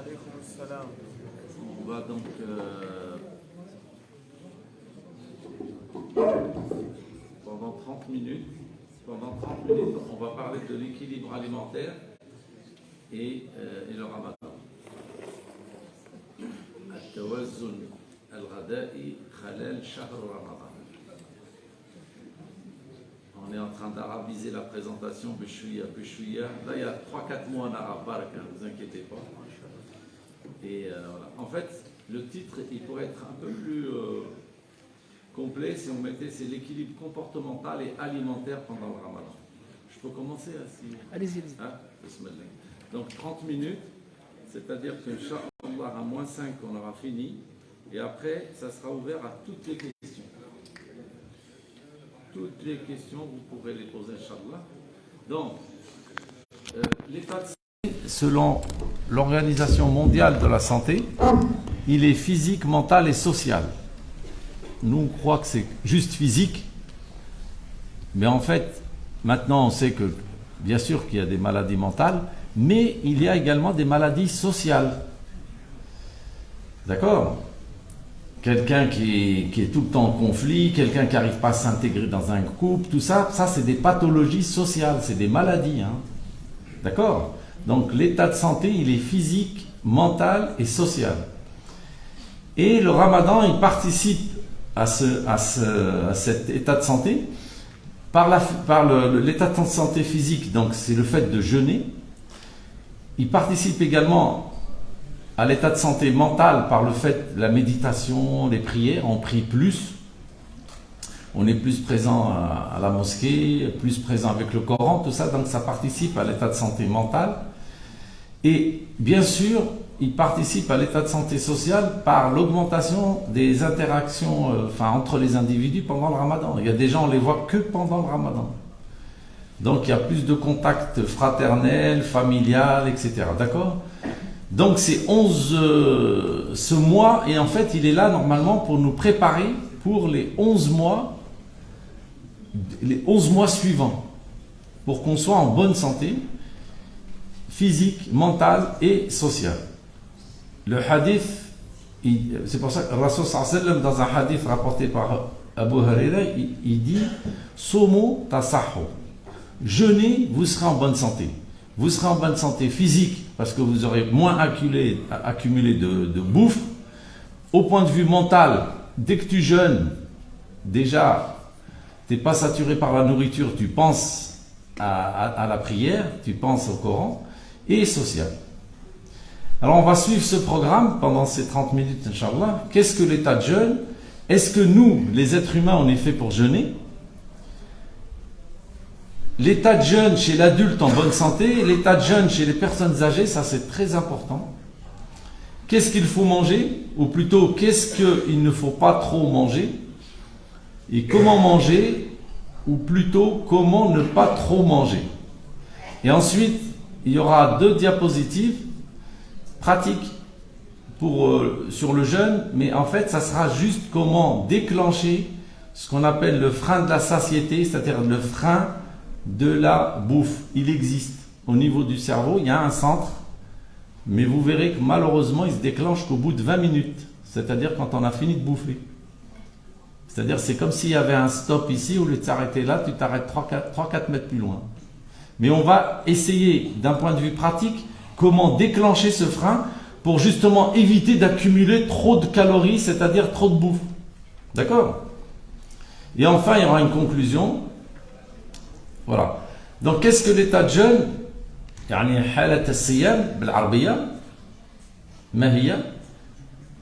On va donc pendant 30 minutes, on va parler de l'équilibre alimentaire et le ramadan. التوازن الغذائي خلال شهر رمضان. On est en train d'arabiser la présentation, Béchouia. Là, il y a 3-4 mots en arabe, baraka, ne vous inquiétez pas. Et voilà. En fait, le titre, il pourrait être un peu plus complet si on mettait c'est l'équilibre comportemental et alimentaire pendant le ramadan. Je peux commencer ainsi? Allez-y. Hein? Donc 30 minutes, c'est-à-dire que Inch'Allah à -5 on aura fini, et après ça sera ouvert à toutes les questions. Toutes les questions, vous pourrez les poser, Inch'Allah. Donc, l'état de santé, selon l'Organisation mondiale de la santé, il est physique, mental et social. Nous, on croit que c'est juste physique, mais en fait, maintenant, on sait que, bien sûr qu'il y a des maladies mentales, mais il y a également des maladies sociales. D'accord ? Quelqu'un qui est tout le temps en conflit, quelqu'un qui n'arrive pas à s'intégrer dans un couple, tout ça, c'est des pathologies sociales, c'est des maladies. Hein. D'accord ? Donc l'état de santé, il est physique, mental et social. Et le ramadan, il participe à cet état de santé par l'état de santé physique, donc c'est le fait de jeûner. Il participe également à l'état de santé mentale par le fait de la méditation, les prières, on prie plus, on est plus présent à la mosquée, plus présent avec le Coran, tout ça, donc ça participe à l'état de santé mentale. Et bien sûr, il participe à l'état de santé sociale par l'augmentation des interactions entre les individus pendant le ramadan. Il y a des gens, on les voit que pendant le ramadan. Donc il y a plus de contacts fraternels, familial, etc. D'accord ? Donc c'est 11 ce mois, et en fait il est là normalement pour nous préparer pour les 11 mois suivants, pour qu'on soit en bonne santé physique, mentale et sociale. Le hadith, c'est pour ça que le Rasul sallallahu alayhi wa sallam, dans un hadith rapporté par Abu Huraira, il dit « Somo tasahhu » jeûnez, vous serez en bonne santé. Vous serez en bonne santé physique parce que vous aurez moins accumulé de bouffe. Au point de vue mental, dès que tu jeûnes, déjà, tu n'es pas saturé par la nourriture, tu penses à la prière, tu penses au Coran, et social. Alors on va suivre ce programme pendant ces 30 minutes, Inch'Allah. Qu'est-ce que l'état de jeûne? Est-ce que nous, les êtres humains, on est fait pour jeûner? L'état de jeûne chez l'adulte en bonne santé, l'état de jeûne chez les personnes âgées, ça c'est très important. Qu'est-ce qu'il faut manger? Ou plutôt, qu'est-ce qu'il ne faut pas trop manger? Et comment manger? Ou plutôt, comment ne pas trop manger? Et ensuite, il y aura 2 diapositives pratiques sur le jeûne, mais en fait, ça sera juste comment déclencher ce qu'on appelle le frein de la satiété, c'est-à-dire le frein de la bouffe. Il existe au niveau du cerveau, il y a un centre, mais vous verrez que malheureusement il se déclenche qu'au bout de 20 minutes, c'est-à-dire quand on a fini de bouffer. C'est-à-dire c'est comme s'il y avait un stop ici, au lieu de s'arrêter là, tu t'arrêtes 3-4 mètres plus loin. Mais on va essayer d'un point de vue pratique comment déclencher ce frein pour justement éviter d'accumuler trop de calories, c'est-à-dire trop de bouffe. D'accord? Et enfin il y aura une conclusion. Voilà. Donc, qu'est-ce que l'état de jeûne?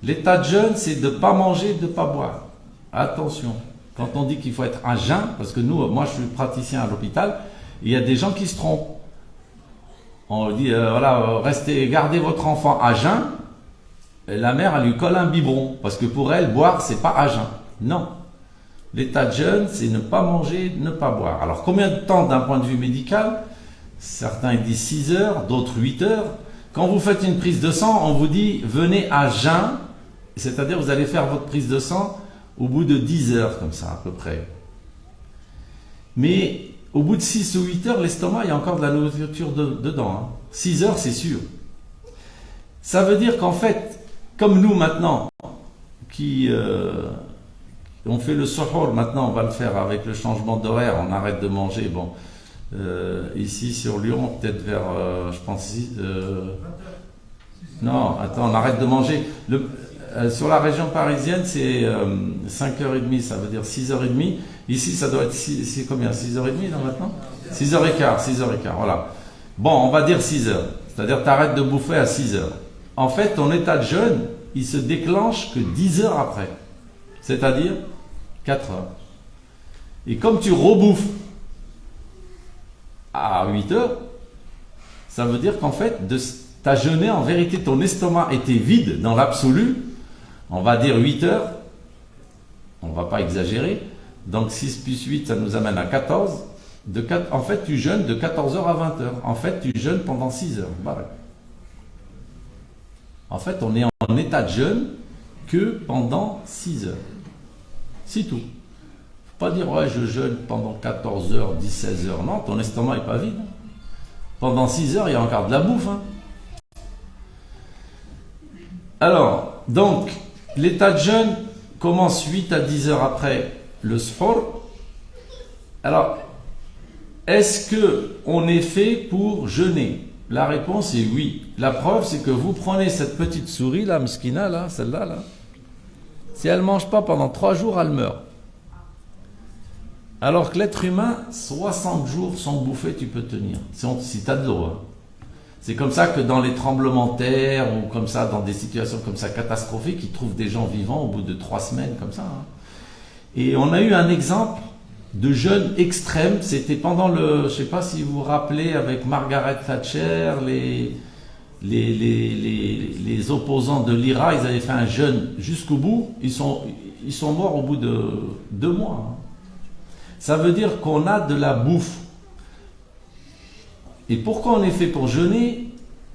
L'état de jeûne, c'est de ne pas manger, de ne pas boire. Attention, quand on dit qu'il faut être à jeun, parce que moi je suis praticien à l'hôpital, il y a des gens qui se trompent. On dit, gardez votre enfant à jeun, et la mère, elle lui colle un biberon, parce que pour elle, boire, c'est pas à jeun. Non. L'état de jeûne, c'est ne pas manger, ne pas boire. Alors, combien de temps d'un point de vue médical? Certains disent 6 heures, d'autres 8 heures. Quand vous faites une prise de sang, on vous dit, venez à jeun, c'est-à-dire vous allez faire votre prise de sang au bout de 10 heures, comme ça, à peu près. Mais au bout de 6 ou 8 heures, l'estomac, il y a encore de la nourriture dedans. 6 heures, c'est sûr. Ça veut dire qu'en fait, comme nous maintenant, qui on fait le suhoor, maintenant on va le faire avec le changement d'horaire, on arrête de manger, bon, ici sur Lyon, peut-être vers, je pense, non, attends, on arrête de manger. Sur la région parisienne, c'est 5h30, ça veut dire 6h30. Ici, ça doit être c'est combien? 6h30 là maintenant? 6h15, 6h15, voilà. Bon, on va dire 6h. C'est-à-dire tu arrêtes de bouffer à 6h. En fait, ton état de jeûne, il se déclenche que 10 heures après. C'est-à-dire 4 heures. Et comme tu rebouffes à 8 heures, ça veut dire qu'en fait, tu as jeûné, en vérité, ton estomac était vide dans l'absolu. On va dire 8 heures. On ne va pas exagérer. Donc 6 plus 8, ça nous amène à 14. En fait, tu jeûnes de 14h à 20h. En fait, tu jeûnes pendant 6 heures. Voilà. En fait, on est en état de jeûne que pendant 6 heures. C'est tout. Faut pas dire, ouais, je jeûne pendant 14 heures, 16 heures. Non, ton estomac n'est pas vide. Pendant 6 heures, il y a encore de la bouffe. Hein. Alors, donc, l'état de jeûne commence 8 à 10 heures après le suhoor. Alors, est-ce qu'on est fait pour jeûner? La réponse est oui. La preuve, c'est que vous prenez cette petite souris, là, mskina, là, celle-là, là. Si elle ne mange pas pendant 3 jours, elle meurt. Alors que l'être humain, 60 jours sans bouffer, tu peux tenir. Si tu as de l'eau. Hein. C'est comme ça que dans les tremblements de terre, ou comme ça, dans des situations comme ça catastrophiques, ils trouvent des gens vivants au bout de 3 semaines, comme ça. Hein. Et on a eu un exemple de jeûne extrême, c'était pendant je ne sais pas si vous vous rappelez, avec Margaret Thatcher, les opposants de l'IRA, ils avaient fait un jeûne jusqu'au bout, ils sont morts au bout de 2 mois. Hein. Ça veut dire qu'on a de la bouffe. Et pourquoi on est fait pour jeûner?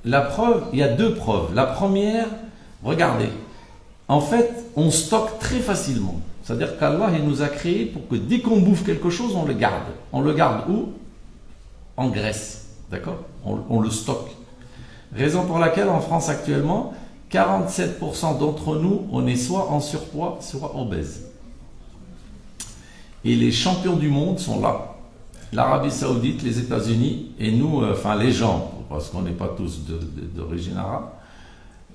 La preuve, il y a 2 preuves. La première, regardez, en fait, on stocke très facilement. C'est-à-dire qu'Allah il nous a créé pour que dès qu'on bouffe quelque chose, on le garde. On le garde où? En graisse. D'accord? On le stocke. Raison pour laquelle en France actuellement, 47% d'entre nous, on est soit en surpoids, soit obèse. Et les champions du monde sont là. L'Arabie Saoudite, les États-Unis, et nous, enfin les gens, parce qu'on n'est pas tous d'origine arabe,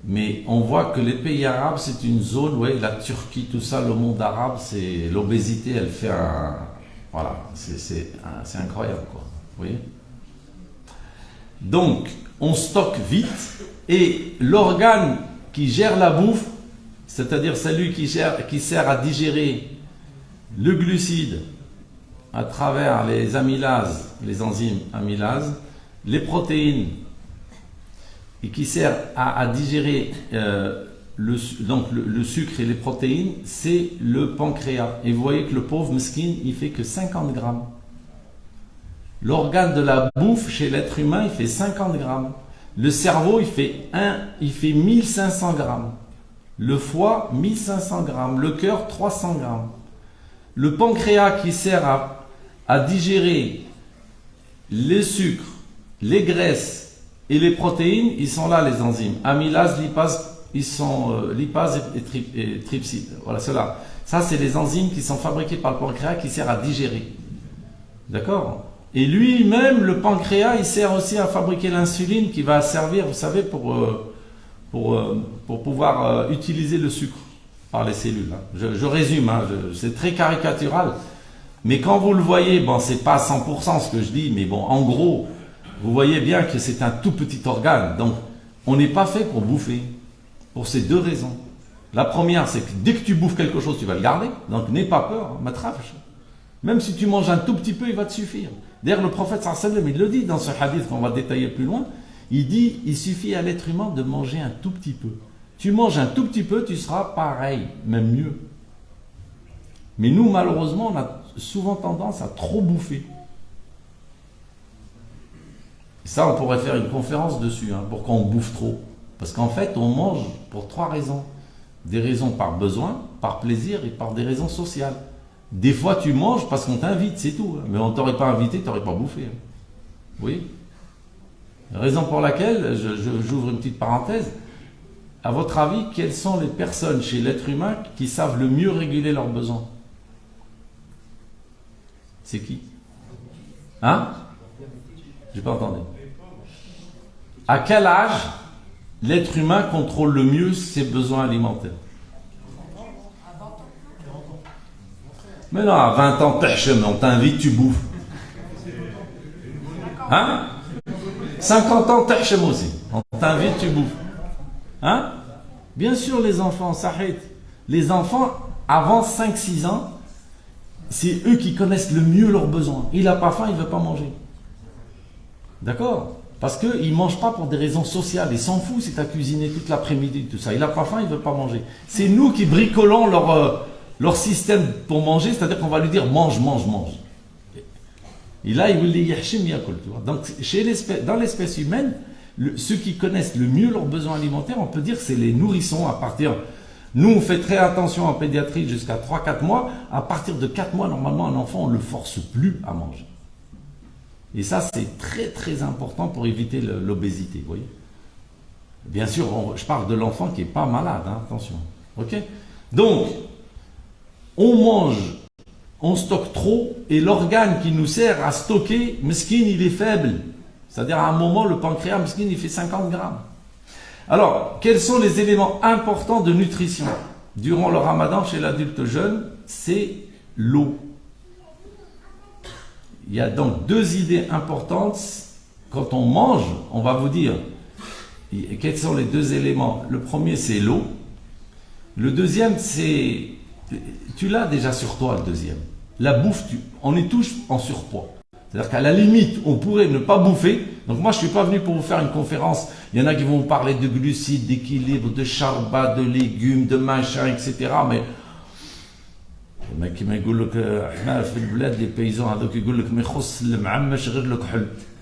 mais on voit que les pays arabes, c'est une zone, ouais, la Turquie, tout ça, le monde arabe, c'est l'obésité, elle fait un... Voilà, c'est incroyable, quoi. Vous voyez? Donc, on stocke vite, et l'organe qui gère la bouffe, c'est-à-dire celui qui sert à digérer le glucide à travers les amylases, les enzymes amylases, les protéines, et qui sert à digérer le sucre et les protéines, c'est le pancréas. Et vous voyez que le pauvre mesquine, il fait que 50 grammes. L'organe de la bouffe chez l'être humain, il fait 50 grammes. Le cerveau, il fait 1500 grammes. Le foie, 1500 grammes. Le cœur, 300 grammes. Le pancréas qui sert à digérer les sucres, les graisses et les protéines, ils sont là, les enzymes. Amylase, lipase, ils sont lipase et trypside. Voilà, ceux-là. Ça, c'est les enzymes qui sont fabriquées par le pancréas qui sert à digérer. D'accord? Et lui-même, le pancréas, il sert aussi à fabriquer l'insuline qui va servir, vous savez, pour pouvoir utiliser le sucre par les cellules. Hein. Je résume, hein, c'est très caricatural. Mais quand vous le voyez, bon, c'est pas 100% ce que je dis, mais bon, en gros, vous voyez bien que c'est un tout petit organe. Donc, on n'est pas fait pour bouffer. Pour ces 2 raisons. La première, c'est que dès que tu bouffes quelque chose, tu vas le garder. Donc, n'aie pas peur, matrafche. Même si tu manges un tout petit peu, il va te suffire. D'ailleurs, le prophète sallallahu alayhi wa sallam, il le dit dans ce hadith qu'on va détailler plus loin. Il dit, il suffit à l'être humain de manger un tout petit peu. Tu manges un tout petit peu, tu seras pareil, même mieux. Mais nous, malheureusement, on a souvent tendance à trop bouffer. Ça, on pourrait faire une conférence dessus, hein, pourquoi on bouffe trop. Parce qu'en fait, on mange pour 3 raisons. Des raisons par besoin, par plaisir et par des raisons sociales. Des fois, tu manges parce qu'on t'invite, c'est tout. Hein. Mais on ne t'aurait pas invité, tu n'aurais pas bouffé. Hein. Vous voyez ? Raison pour laquelle, j'ouvre une petite parenthèse, À votre avis, quelles sont les personnes chez l'être humain qui savent le mieux réguler leurs besoins? C'est qui? Hein? J'ai pas entendu. À quel âge l'être humain contrôle le mieux ses besoins alimentaires? Mais non, à 20 ans, on t'invite, tu bouffes. Hein? 50 ans, aussi. On t'invite, tu bouffes. Hein? Bien sûr, les enfants, ça arrête. Les enfants, avant 5-6 ans, c'est eux qui connaissent le mieux leurs besoins. Il n'a pas faim, il ne veut pas manger. D'accord? Parce qu'il ne mange pas pour des raisons sociales. Il s'en fout si tu as cuisiné toute l'après-midi, tout ça. Il n'a pas faim, il ne veut pas manger. C'est nous qui bricolons leur système pour manger, c'est-à-dire qu'on va lui dire mange, mange, mange. Et là, il veut les yahchim yakul, tu vois. Donc, dans l'espèce humaine, ceux qui connaissent le mieux leurs besoins alimentaires, on peut dire que c'est les nourrissons à partir. Nous, on fait très attention en pédiatrie jusqu'à 3-4 mois. À partir de 4 mois, normalement, un enfant, on ne le force plus à manger. Et ça, c'est très très important pour éviter l'obésité, vous voyez. Bien sûr, je parle de l'enfant qui n'est pas malade, hein, attention. Ok? Donc, on mange, on stocke trop, et l'organe qui nous sert à stocker, meskin, il est faible. C'est-à-dire, à un moment, le pancréas, meskin, il fait 50 grammes. Alors, quels sont les éléments importants de nutrition durant le ramadan chez l'adulte jeune? C'est l'eau. Il y a donc deux idées importantes. Quand on mange, on va vous dire quels sont les deux éléments. Le premier, c'est l'eau. Le deuxième, c'est... Tu l'as déjà sur toi, le deuxième. La bouffe, on est tous en surpoids. C'est-à-dire qu'à la limite, on pourrait ne pas bouffer. Donc moi, je ne suis pas venu pour vous faire une conférence. Il y en a qui vont vous parler de glucides, d'équilibre, de charba, de légumes, de machin, etc. Mais les paysans,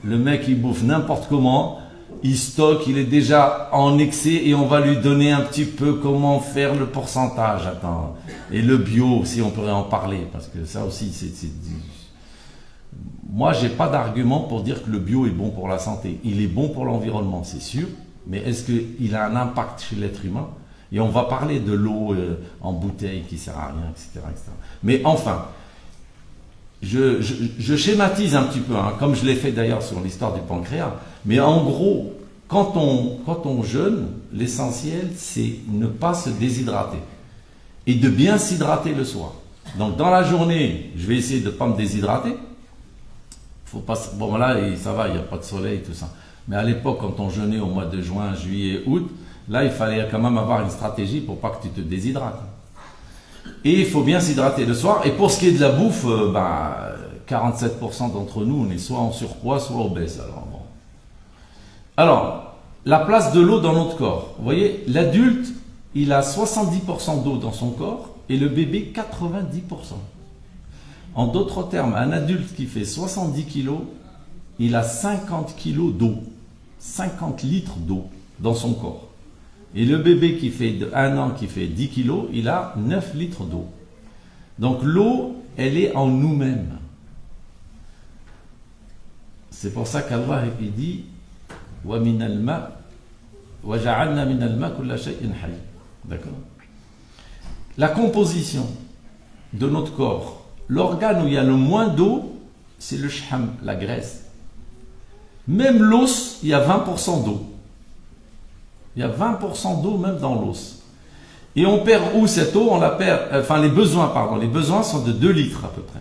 le mec il bouffe n'importe comment, il stocke, il est déjà en excès et on va lui donner un petit peu comment faire le pourcentage. Attends. Et le bio aussi, on pourrait en parler parce que ça aussi moi j'ai pas d'argument pour dire que le bio est bon pour la santé. Il est bon pour l'environnement, c'est sûr, mais est-ce qu'il a un impact chez l'être humain? Et on va parler de l'eau en bouteille qui ne sert à rien, etc., etc. Mais enfin, je schématise un petit peu, hein, comme je l'ai fait d'ailleurs sur l'histoire du pancréas. Mais en gros, quand on jeûne, l'essentiel, c'est ne pas se déshydrater. Et de bien s'hydrater le soir. Donc dans la journée, je vais essayer de ne pas me déshydrater. Faut pas, bon là, ça va, il n'y a pas de soleil, tout ça. Mais à l'époque, quand on jeûnait au mois de juin, juillet, août, là, il fallait quand même avoir une stratégie pour pas que tu te déshydrates. Et il faut bien s'hydrater le soir. Et pour ce qui est de la bouffe, 47% d'entre nous, on est soit en surpoids, soit obèses. Alors, la place de l'eau dans notre corps. Vous voyez, l'adulte, il a 70% d'eau dans son corps et le bébé 90%. En d'autres termes, un adulte qui fait 70 kilos, il a 50 kilos d'eau. 50 litres d'eau dans son corps. Et le bébé qui fait 1 an, qui fait 10 kilos, il a 9 litres d'eau. Donc l'eau, elle est en nous-mêmes. C'est pour ça qu'Allah il dit wa minal ma wa ja'alna minal ma kulla shay'in hayy. D'accord? La composition de notre corps, l'organe où il y a le moins d'eau, c'est le shham, la graisse. Même l'os, il y a 20% d'eau. Il y a 20% d'eau même dans l'os. Et on perd où cette eau? On la perd, enfin les besoins, pardon. Les besoins sont de 2 litres à peu près.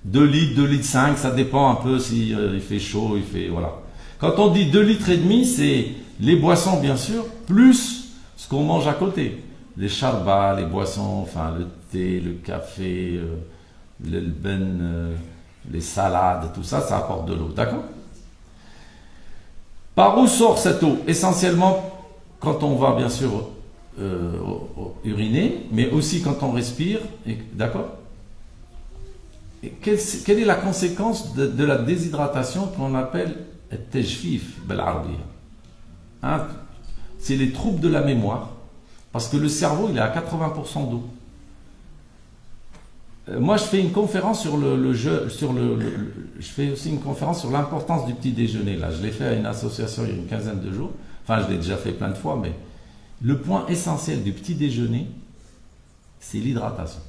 2 litres, 2 litres 5, ça dépend un peu si il fait chaud, il fait, voilà. Quand on dit 2 litres et demi, c'est les boissons bien sûr, plus ce qu'on mange à côté. Les charbas, les boissons, enfin le thé, le café, le ben, les salades, tout ça, ça apporte de l'eau, d'accord? Par où sort cette eau? Essentiellement, quand on va bien sûr uriner, mais aussi quand on respire, d'accord? Quelle est la conséquence de la déshydratation qu'on appelle tejfif بالعربية? Hein? C'est les troubles de la mémoire, parce que le cerveau il est à 80% d'eau. Moi je fais une conférence sur je fais aussi une conférence sur l'importance du petit déjeuner. Là, je l'ai fait à une association il y a une quinzaine de jours. Enfin, je l'ai déjà fait plein de fois, mais le point essentiel du petit déjeuner, c'est l'hydratation.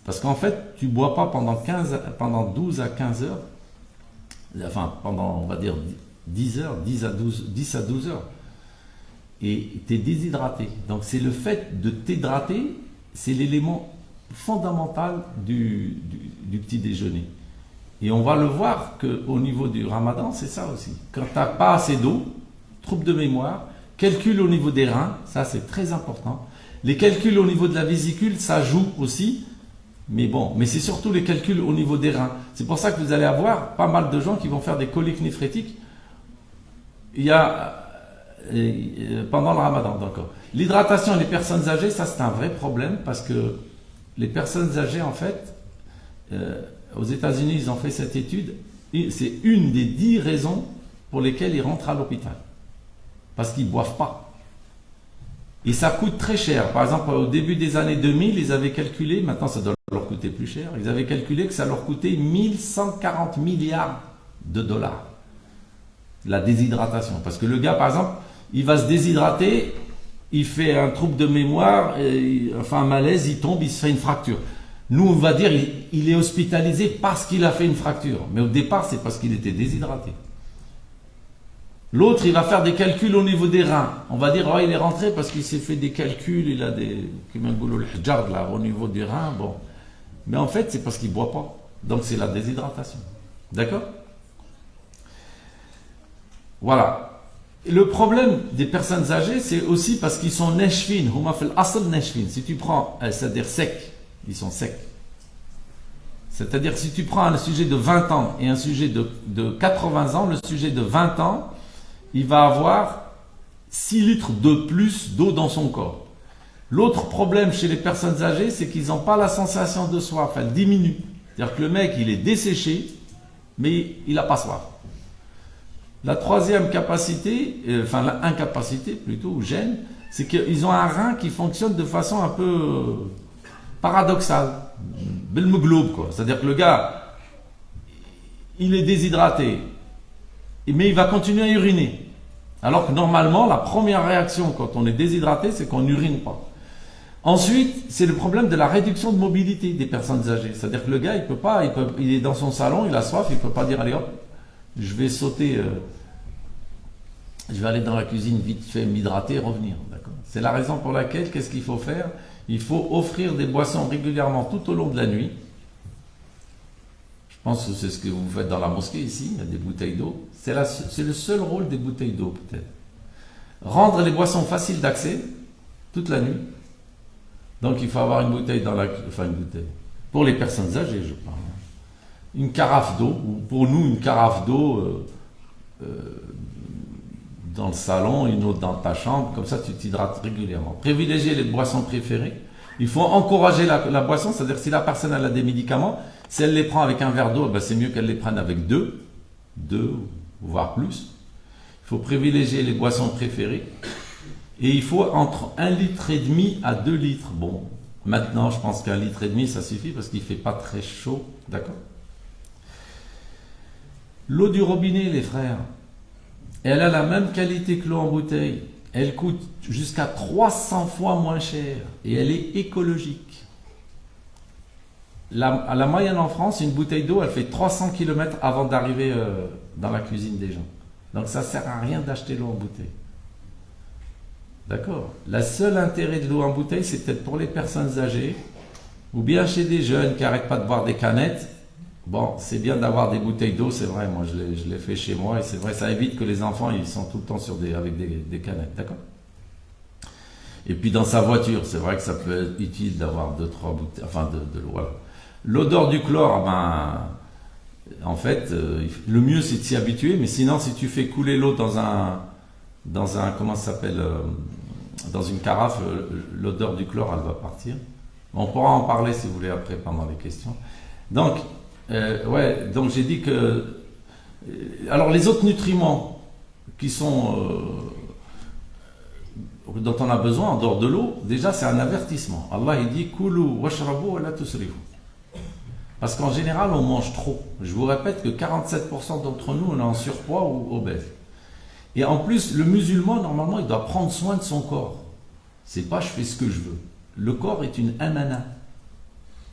Parce qu'en fait, tu ne bois pas pendant 12 à 15 heures, enfin pendant, on va dire, 10 heures, 10 à 12 heures. Et tu es déshydraté. Donc c'est le fait de t'hydrater, c'est l'élément fondamental du petit déjeuner. Et on va le voir qu'au niveau du ramadan, c'est ça aussi. Quand tu n'as pas assez d'eau, trouble de mémoire, calcul au niveau des reins, ça c'est très important. Les calculs au niveau de la vésicule, ça joue aussi. Mais bon, mais c'est surtout les calculs au niveau des reins. C'est pour ça que vous allez avoir pas mal de gens qui vont faire des coliques néphrétiques. Il y a pendant le ramadan, d'accord. L'hydratation des personnes âgées, ça c'est un vrai problème parce que les personnes âgées, en fait, aux États-Unis, ils ont fait cette étude. C'est une des 10 raisons pour lesquelles ils rentrent à l'hôpital. Parce qu'ils ne boivent pas. Et ça coûte très cher. Par exemple, au début des années 2000, ils avaient calculé, maintenant ça doit leur coûter plus cher, ils avaient calculé que ça leur coûtait 1140 milliards de dollars. La déshydratation. Parce que le gars, par exemple, il va se déshydrater, il fait un trouble de mémoire, enfin un malaise, il tombe, il se fait une fracture. Nous, on va dire, il est hospitalisé parce qu'il a fait une fracture. Mais au départ, c'est parce qu'il était déshydraté. L'autre, il va faire des calculs au niveau des reins. On va dire, oh, il est rentré parce qu'il s'est fait des calculs, il a des... là, au niveau du rein, bon. Mais en fait, c'est parce qu'il ne boit pas. Donc, c'est la déshydratation. D'accord? Voilà. Et le problème des personnes âgées, c'est aussi parce qu'ils sont neshfin. Huma fil asl neshfin. Si tu prends, c'est-à-dire secs, ils sont secs. C'est-à-dire, si tu prends un sujet de 20 ans et un sujet de 80 ans, le sujet de 20 ans, il va avoir 6 litres de plus d'eau dans son corps. L'autre problème chez les personnes âgées, c'est qu'ils n'ont pas la sensation de soif, elle diminue. C'est-à-dire que le mec, il est desséché, mais il n'a pas soif. La troisième capacité, enfin l'incapacité plutôt, ou gêne, c'est qu'ils ont un rein qui fonctionne de façon un peu paradoxale. Belmeglobe, quoi. C'est-à-dire que le gars, il est déshydraté, mais il va continuer à uriner. Alors que normalement, la première réaction quand on est déshydraté, c'est qu'on n'urine pas. Ensuite, c'est le problème de la réduction de mobilité des personnes âgées. C'est-à-dire que le gars, il est dans son salon, il a soif, il ne peut pas dire, allez hop, je vais sauter, je vais aller dans la cuisine vite fait, m'hydrater et revenir. D'accord. C'est la raison pour laquelle, qu'est-ce qu'il faut faire? Il faut offrir des boissons régulièrement tout au long de la nuit. Je pense que c'est ce que vous faites dans la mosquée ici, il y a des bouteilles d'eau. C'est le seul rôle des bouteilles d'eau peut-être. Rendre les boissons faciles d'accès toute la nuit. Donc il faut avoir une bouteille une bouteille. Pour les personnes âgées, je parle. Une carafe d'eau, ou pour nous une carafe d'eau dans le salon, une autre dans ta chambre, comme ça tu t'hydrates régulièrement. Privilégier les boissons préférées. Il faut encourager la boisson, c'est-à-dire si la personne elle a des médicaments, si elle les prend avec un verre d'eau, ben c'est mieux qu'elle les prenne avec deux, voire plus. Il faut privilégier les boissons préférées. Et il faut entre 1,5 litre à 2 litres. Bon, maintenant je pense qu'1,5 litre ça suffit parce qu'il ne fait pas très chaud, d'accord? L'eau du robinet, les frères, elle a la même qualité que l'eau en bouteille. Elle coûte jusqu'à 300 fois moins cher et elle est écologique. À la moyenne en France, une bouteille d'eau, elle fait 300 km avant d'arriver dans la cuisine des gens. Donc ça ne sert à rien d'acheter l'eau en bouteille. D'accord? Le seul intérêt de l'eau en bouteille, c'est peut-être pour les personnes âgées ou bien chez des jeunes qui n'arrêtent pas de boire des canettes. Bon, c'est bien d'avoir des bouteilles d'eau, c'est vrai, moi je l'ai fait chez moi et c'est vrai, ça évite que les enfants ils sont tout le temps avec des canettes, d'accord? Et puis dans sa voiture, c'est vrai que ça peut être utile d'avoir 2-3 bouteilles, enfin de l'eau. Voilà. L'odeur du chlore, en fait, le mieux c'est de s'y habituer, mais sinon si tu fais couler l'eau dans un comment ça s'appelle, dans une carafe, l'odeur du chlore elle va partir. On pourra en parler si vous voulez après pendant les questions. Donc, donc j'ai dit que alors les autres nutriments qui sont dont on a besoin en dehors de l'eau, déjà c'est un avertissement. Allah il dit Kulu washrabu wa la tusrifu. Parce qu'en général on mange trop. Je vous répète que 47% d'entre nous on est en surpoids ou obèse. Et en plus, le musulman, normalement, il doit prendre soin de son corps. C'est pas je fais ce que je veux. Le corps est une amana.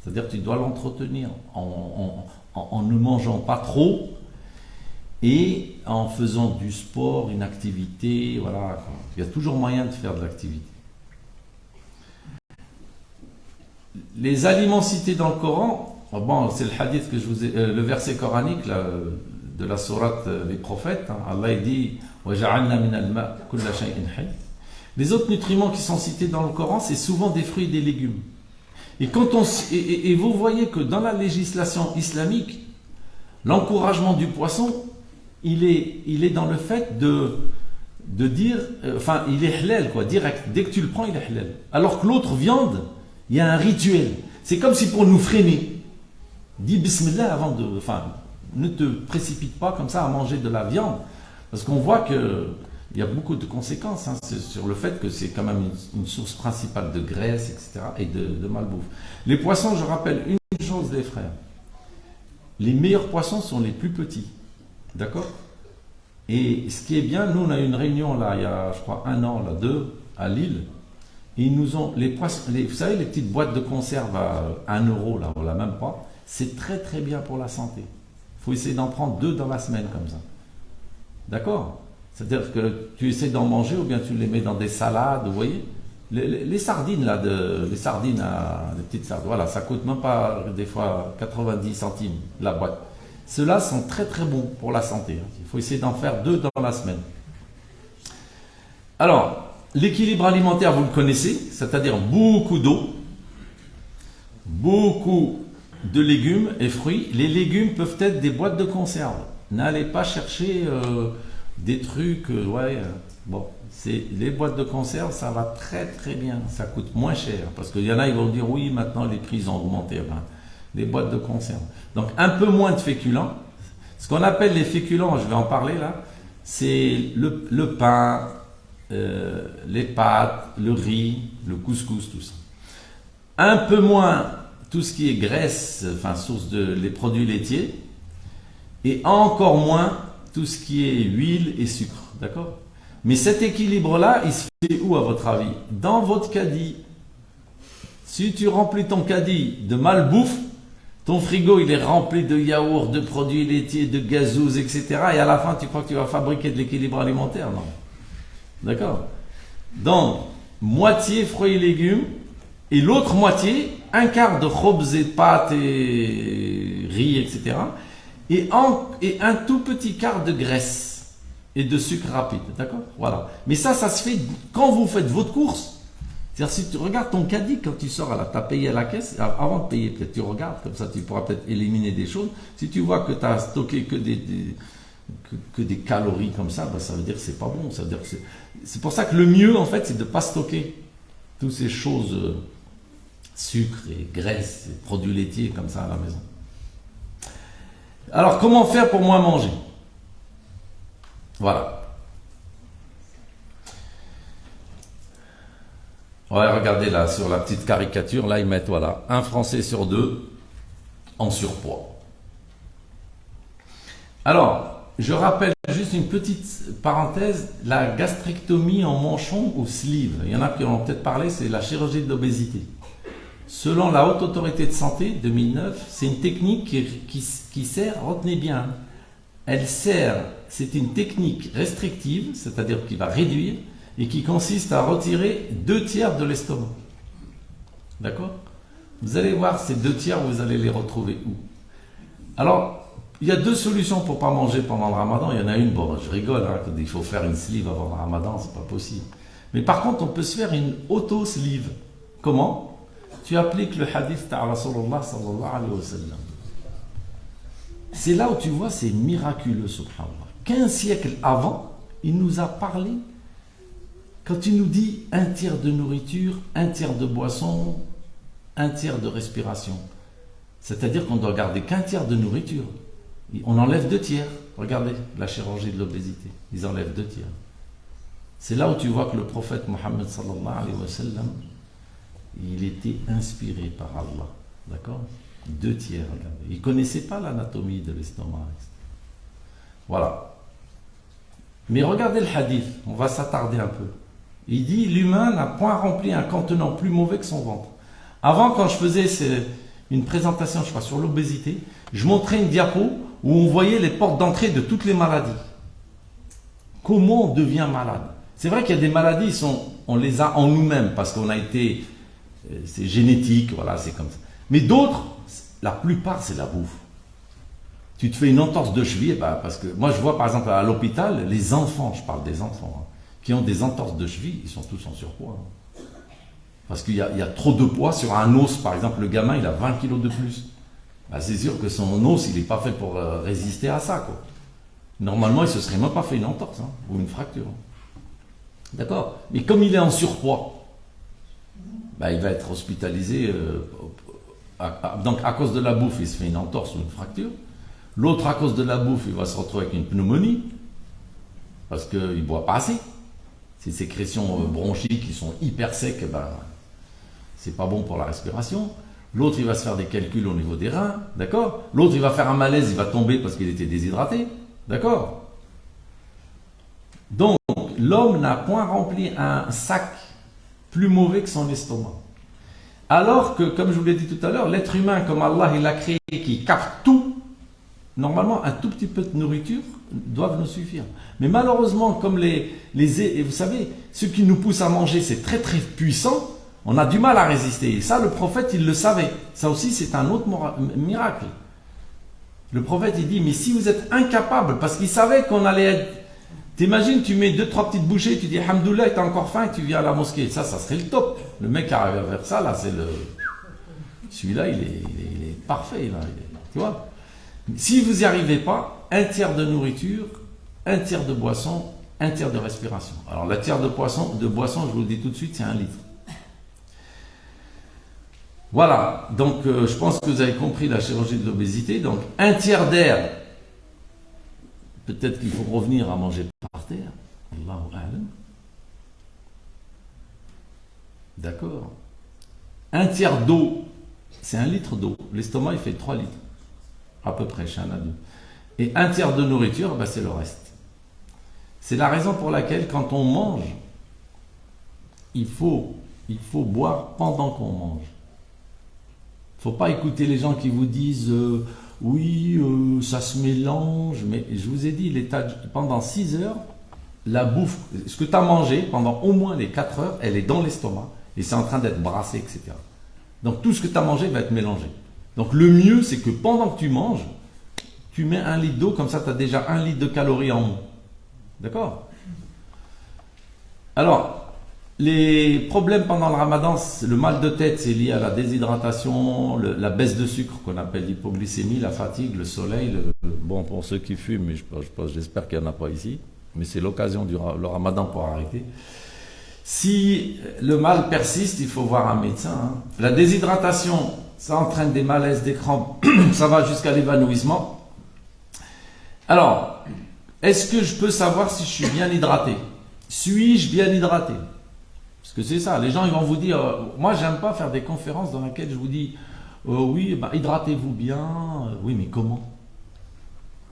C'est-à-dire que tu dois l'entretenir en ne mangeant pas trop et en faisant du sport, une activité. Voilà. Il y a toujours moyen de faire de l'activité. Les aliments cités dans le Coran, bon, c'est le hadith que je vous ai, le verset coranique là, de la sourate Les Prophètes. Hein, Allah il dit وَجَعَلْنَا مِنَ الْمَاءِ كُلَّ شَيْءٍ حَيٍّ. Les autres nutriments qui sont cités dans le Coran, c'est souvent des fruits et des légumes. Et, vous voyez que dans la législation islamique, l'encouragement du poisson, il est dans le fait de dire, enfin, il est halal, quoi, direct. Dès que tu le prends, il est halal. Alors que l'autre viande, il y a un rituel. C'est comme si pour nous freiner, dis bismillah avant de... Enfin, ne te précipite pas comme ça à manger de la viande. Parce qu'on voit que il y a beaucoup de conséquences hein, sur le fait que c'est quand même une source principale de graisse, etc. et de malbouffe. Les poissons, je rappelle une chose les frères. Les meilleurs poissons sont les plus petits. D'accord? Et ce qui est bien, nous on a eu une réunion là, il y a je crois 1 an, là, 2, à Lille. Et ils nous ont, les poissons, vous savez les petites boîtes de conserve à 1 euro, là, on l'a même pas. C'est très très bien pour la santé. Il faut essayer d'en prendre 2 dans la semaine comme ça. D'accord? C'est-à-dire que tu essaies d'en manger ou bien tu les mets dans des salades, vous voyez? Les sardines là, les sardines, les petites sardines, voilà, ça coûte même pas des fois 90 centimes la boîte. Ceux-là sont très très bons pour la santé. Il faut essayer d'en faire 2 dans la semaine. Alors, l'équilibre alimentaire, vous le connaissez, c'est-à-dire beaucoup d'eau, beaucoup de légumes et fruits. Les légumes peuvent être des boîtes de conserve. N'allez pas chercher des trucs, bon, c'est les boîtes de conserve, ça va très très bien, ça coûte moins cher, parce qu'il y en a, ils vont dire oui, maintenant les prix ont augmenté, les boîtes de conserve. Donc un peu moins de féculents. Ce qu'on appelle les féculents, je vais en parler là, c'est le pain, les pâtes, le riz, le couscous, tout ça. Un peu moins tout ce qui est graisse, enfin source de les produits laitiers, et encore moins tout ce qui est huile et sucre, d'accord? Mais cet équilibre-là, il se fait où à votre avis? Dans votre caddie. Si tu remplis ton caddie de malbouffe, ton frigo il est rempli de yaourts, de produits laitiers, de gazous, etc. Et à la fin, tu crois que tu vas fabriquer de l'équilibre alimentaire? Non. D'accord? Donc, moitié fruits et légumes, et l'autre moitié, un quart de khobz et pâtes et riz, etc. Et un tout petit quart de graisse et de sucre rapide, d'accord? Voilà. Mais ça se fait quand vous faites votre course. C'est-à-dire, si tu regardes ton caddie quand tu sors, tu as payé à la caisse, avant de payer, peut-être tu regardes, comme ça tu pourras peut-être éliminer des choses. Si tu vois que tu as stocké que des calories comme ça, ben, ça veut dire que c'est pas bon. Ça veut dire que c'est pour ça que le mieux, en fait, c'est de ne pas stocker toutes ces choses, sucre et graisse, et produits laitiers comme ça à la maison. Alors, comment faire pour moins manger? Voilà. Ouais, regardez là, sur la petite caricature, là, ils mettent, voilà, 1 Français sur 2 en surpoids. Alors, je rappelle juste une petite parenthèse, la gastrectomie en manchon ou sleeve. Il y en a qui en ont peut-être parlé, c'est la chirurgie de l'obésité. Selon la Haute Autorité de Santé, 2009, c'est une technique qui sert, retenez bien, elle sert, c'est une technique restrictive, c'est-à-dire qui va réduire, et qui consiste à retirer 2/3 de l'estomac. D'accord? Vous allez voir ces 2/3, vous allez les retrouver où? Alors, il y a 2 solutions pour ne pas manger pendant le ramadan. Il y en a une, bon, je rigole, hein, il faut faire une sleeve avant le ramadan, c'est pas possible. Mais par contre, on peut se faire une auto-sleeve. Comment? Tu appliques le hadith de Rasulullah sallallahu alayhi wa sallam. C'est là où tu vois, c'est miraculeux, subhanallah. 15 siècles avant, il nous a parlé, quand il nous dit 1/3 de nourriture, 1/3 de boisson, 1/3 de respiration. C'est-à-dire qu'on doit garder qu'1/3 de nourriture. On enlève 2/3. Regardez la chirurgie de l'obésité. Ils enlèvent 2/3. C'est là où tu vois que le prophète Mohammed sallallahu alayhi wa sallam, il était inspiré par Allah. D'accord? 2/3, regardez. Il ne connaissait pas l'anatomie de l'estomac. Voilà. Mais regardez le hadith, on va s'attarder un peu. Il dit, l'humain n'a point rempli un contenant plus mauvais que son ventre. Avant, quand je faisais une présentation, je crois, sur l'obésité, je montrais une diapo où on voyait les portes d'entrée de toutes les maladies. Comment on devient malade? C'est vrai qu'il y a des maladies, on les a en nous-mêmes, parce qu'on a été, c'est génétique, voilà, c'est comme ça. Mais d'autres, la plupart, c'est la bouffe. Tu te fais une entorse de cheville, parce que moi je vois par exemple à l'hôpital, les enfants, je parle des enfants, hein, qui ont des entorses de cheville, ils sont tous en surpoids. Hein. Parce qu'il y a trop de poids sur un os, par exemple, le gamin il a 20 kilos de plus. C'est sûr que son os, il n'est pas fait pour résister à ça, quoi. Normalement, il ne se serait même pas fait une entorse, hein, ou une fracture. D'accord? Mais comme il est en surpoids, il va être hospitalisé, donc à cause de la bouffe, il se fait une entorse ou une fracture. L'autre, à cause de la bouffe, il va se retrouver avec une pneumonie, parce qu'il ne boit pas assez. Ces sécrétions bronchiques qui sont hyper secs, c'est pas bon pour la respiration. L'autre, il va se faire des calculs au niveau des reins, d'accord? L'autre, il va faire un malaise, il va tomber parce qu'il était déshydraté, d'accord? Donc, l'homme n'a point rempli un sac plus mauvais que son estomac. Alors que, comme je vous l'ai dit tout à l'heure, l'être humain, comme Allah il l'a créé, qui capte tout, normalement, un tout petit peu de nourriture doivent nous suffire. Mais malheureusement, comme et vous savez, ce qui nous pousse à manger, c'est très très puissant, on a du mal à résister. Et ça, le prophète, il le savait. Ça aussi, c'est un autre miracle. Le prophète, il dit, mais si vous êtes incapable, parce qu'il savait qu'on allait être... T'imagines, tu mets 2-3 petites bouchées, tu dis, Alhamdoulilah, t'as encore faim, et tu viens à la mosquée. Ça serait le top. Le mec qui arrive à faire ça, là, c'est le... Celui-là, il est parfait, là. Tu vois? Si vous n'y arrivez pas, un tiers de nourriture, un tiers de boisson, un tiers de respiration. Alors, la tiers de boisson, je vous le dis tout de suite, c'est 1 litre. Voilà, donc je pense que vous avez compris la chirurgie de l'obésité. Donc, un tiers d'air, peut-être qu'il faut revenir à manger par terre. Allahu a'lam. D'accord. Un tiers d'eau, c'est 1 litre d'eau. L'estomac, il fait 3 litres. À peu près chez un adulte. Et un tiers de nourriture, c'est le reste. C'est la raison pour laquelle quand on mange, il faut boire pendant qu'on mange. Il ne faut pas écouter les gens qui vous disent oui, ça se mélange, mais je vous ai dit, pendant 6 heures, la bouffe, ce que tu as mangé pendant au moins les 4 heures, elle est dans l'estomac et c'est en train d'être brassé, etc. Donc tout ce que tu as mangé va être mélangé. Donc le mieux, c'est que pendant que tu manges, tu mets 1 litre d'eau, comme ça tu as déjà 1 litre de calories en moins. D'accord? Alors, les problèmes pendant le ramadan, le mal de tête, c'est lié à la déshydratation, la baisse de sucre qu'on appelle l'hypoglycémie, la fatigue, le soleil. Bon, pour ceux qui fument, mais j'espère qu'il n'y en a pas ici, mais c'est l'occasion le ramadan pour arrêter. Si le mal persiste, il faut voir un médecin. Hein. La déshydratation, ça entraîne des malaises, des crampes, ça va jusqu'à l'évanouissement. Alors, est-ce que je peux savoir si je suis bien hydraté? Suis-je bien hydraté? Parce que c'est ça, les gens ils vont vous dire, moi j'aime pas faire des conférences dans lesquelles je vous dis, oui, hydratez-vous bien, oui mais comment?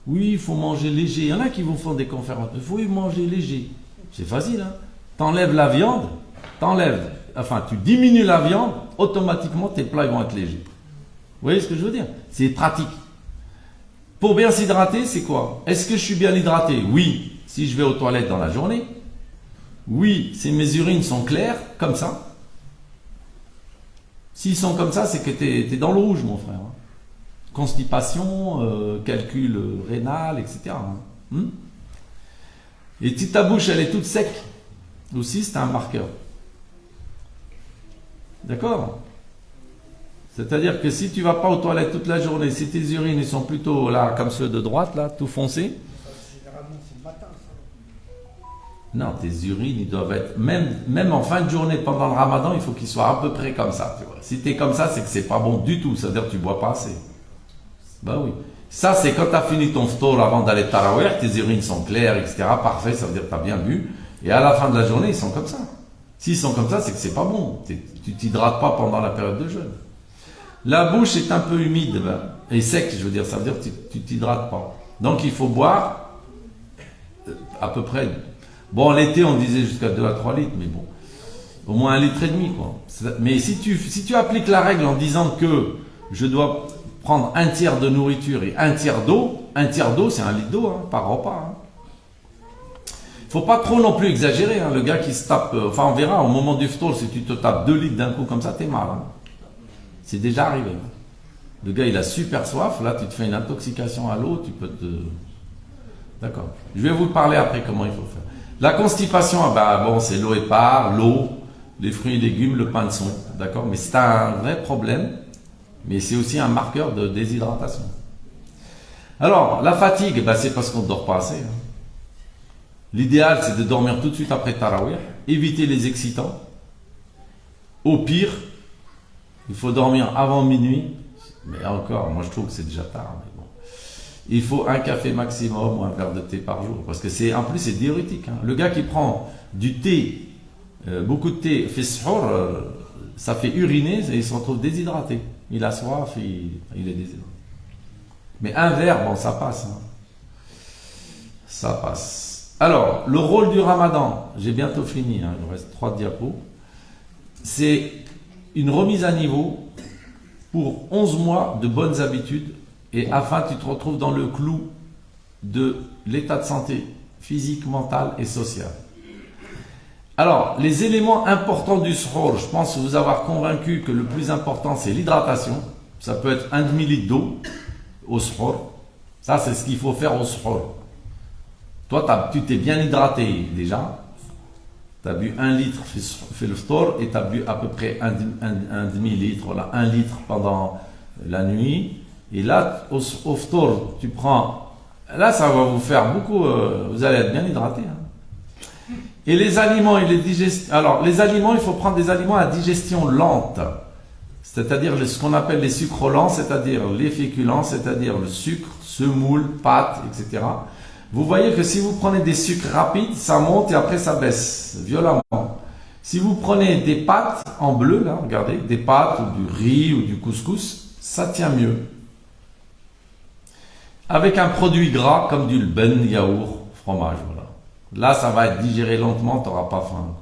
Oui, il faut manger léger, il y en a qui vous font des conférences, il faut manger léger, c'est facile, hein? T'enlèves la viande, tu diminues la viande, automatiquement tes plats ils vont être légers. Vous voyez ce que je veux dire? C'est pratique. Pour bien s'hydrater, c'est quoi? Est-ce que je suis bien hydraté? Oui, si je vais aux toilettes dans la journée. Oui, si mes urines sont claires, comme ça. S'ils sont comme ça, c'est que tu es dans le rouge, mon frère. Hein. Constipation, calcul rénal, etc. Hein. Et si ta bouche, elle est toute sec, aussi, c'est un marqueur. D'accord? C'est-à-dire que si tu vas pas aux toilettes toute la journée, si tes urines ils sont plutôt là, comme ceux de droite, là, tout foncé. Généralement, c'est le matin, ça. Non, tes urines, ils doivent être, même en fin de journée, pendant le ramadan, il faut qu'ils soient à peu près comme ça. Tu vois. Si tu es comme ça, c'est que c'est pas bon du tout. C'est-à-dire que tu bois pas assez. Ben oui. Ça, c'est quand tu as fini ton ftour avant d'aller tarawih, tes urines sont claires, etc. Parfait, ça veut dire que tu as bien bu. Et à la fin de la journée, ils sont comme ça. S'ils sont comme ça, c'est que c'est pas bon. Tu t'hydrates pas pendant la période de jeûne. La bouche est un peu humide et sec, je veux dire, ça veut dire que tu t'hydrates pas. Donc il faut boire à peu près. Bon, l'été, on disait jusqu'à 2 à 3 litres, mais bon, au moins 1,5 litre, quoi. Mais si tu appliques la règle en disant que je dois prendre un tiers de nourriture et un tiers d'eau, c'est 1 litre d'eau, hein, par repas. Hein. Faut pas trop non plus exagérer, hein, le gars qui se tape, enfin on verra au moment du ftour, si tu te tapes 2 litres d'un coup comme ça, t'es mal. Hein. C'est déjà arrivé. Hein. Le gars il a super soif, là tu te fais une intoxication à l'eau, tu peux te... D'accord. Je vais vous parler après comment il faut faire. La constipation, bon, c'est l'eau épars, l'eau, les fruits et légumes, le pain de son, d'accord. Mais c'est un vrai problème, mais c'est aussi un marqueur de déshydratation. Alors, la fatigue, c'est parce qu'on ne dort pas assez. Hein. L'idéal, c'est de dormir tout de suite après Tarawih, éviter les excitants. Au pire, il faut dormir avant minuit, mais encore, moi je trouve que c'est déjà tard. Mais bon. Il faut un café maximum ou un verre de thé par jour, parce que en plus c'est diurétique. Hein. Le gars qui prend du thé, beaucoup de thé, fait suhour, ça fait uriner et il se retrouve déshydraté. Il a soif, il est déshydraté. Mais un verre, bon, ça passe. Hein. Ça passe. Alors, le rôle du ramadan, j'ai bientôt fini, hein, il me reste 3 diapos. C'est une remise à niveau pour 11 mois de bonnes habitudes et afin que tu te retrouves dans le clou de l'état de santé physique, mental et social. Alors, les éléments importants du suhour, je pense vous avoir convaincu que le plus important c'est l'hydratation. Ça peut être 1 demi-litre d'eau au suhour. Ça, c'est ce qu'il faut faire au suhour. Toi, tu t'es bien hydraté déjà. Tu as bu 1 litre fait le ftour et tu as bu à peu près un demi-litre, voilà, 1 litre pendant la nuit. Et là, au ftour, tu prends. Là, ça va vous faire beaucoup. Vous allez être bien hydraté. Hein. Et les aliments et les digestions. Alors, les aliments, il faut prendre des aliments à digestion lente. C'est-à-dire ce qu'on appelle les sucres lents, c'est-à-dire les féculents, c'est-à-dire le sucre, semoule, pâtes, etc. Vous voyez que si vous prenez des sucres rapides, ça monte et après ça baisse violemment. Si vous prenez des pâtes en bleu, là, regardez, des pâtes ou du riz ou du couscous, ça tient mieux. Avec un produit gras comme du lben, yaourt, fromage, voilà. Là, ça va être digéré lentement, tu n'auras pas faim.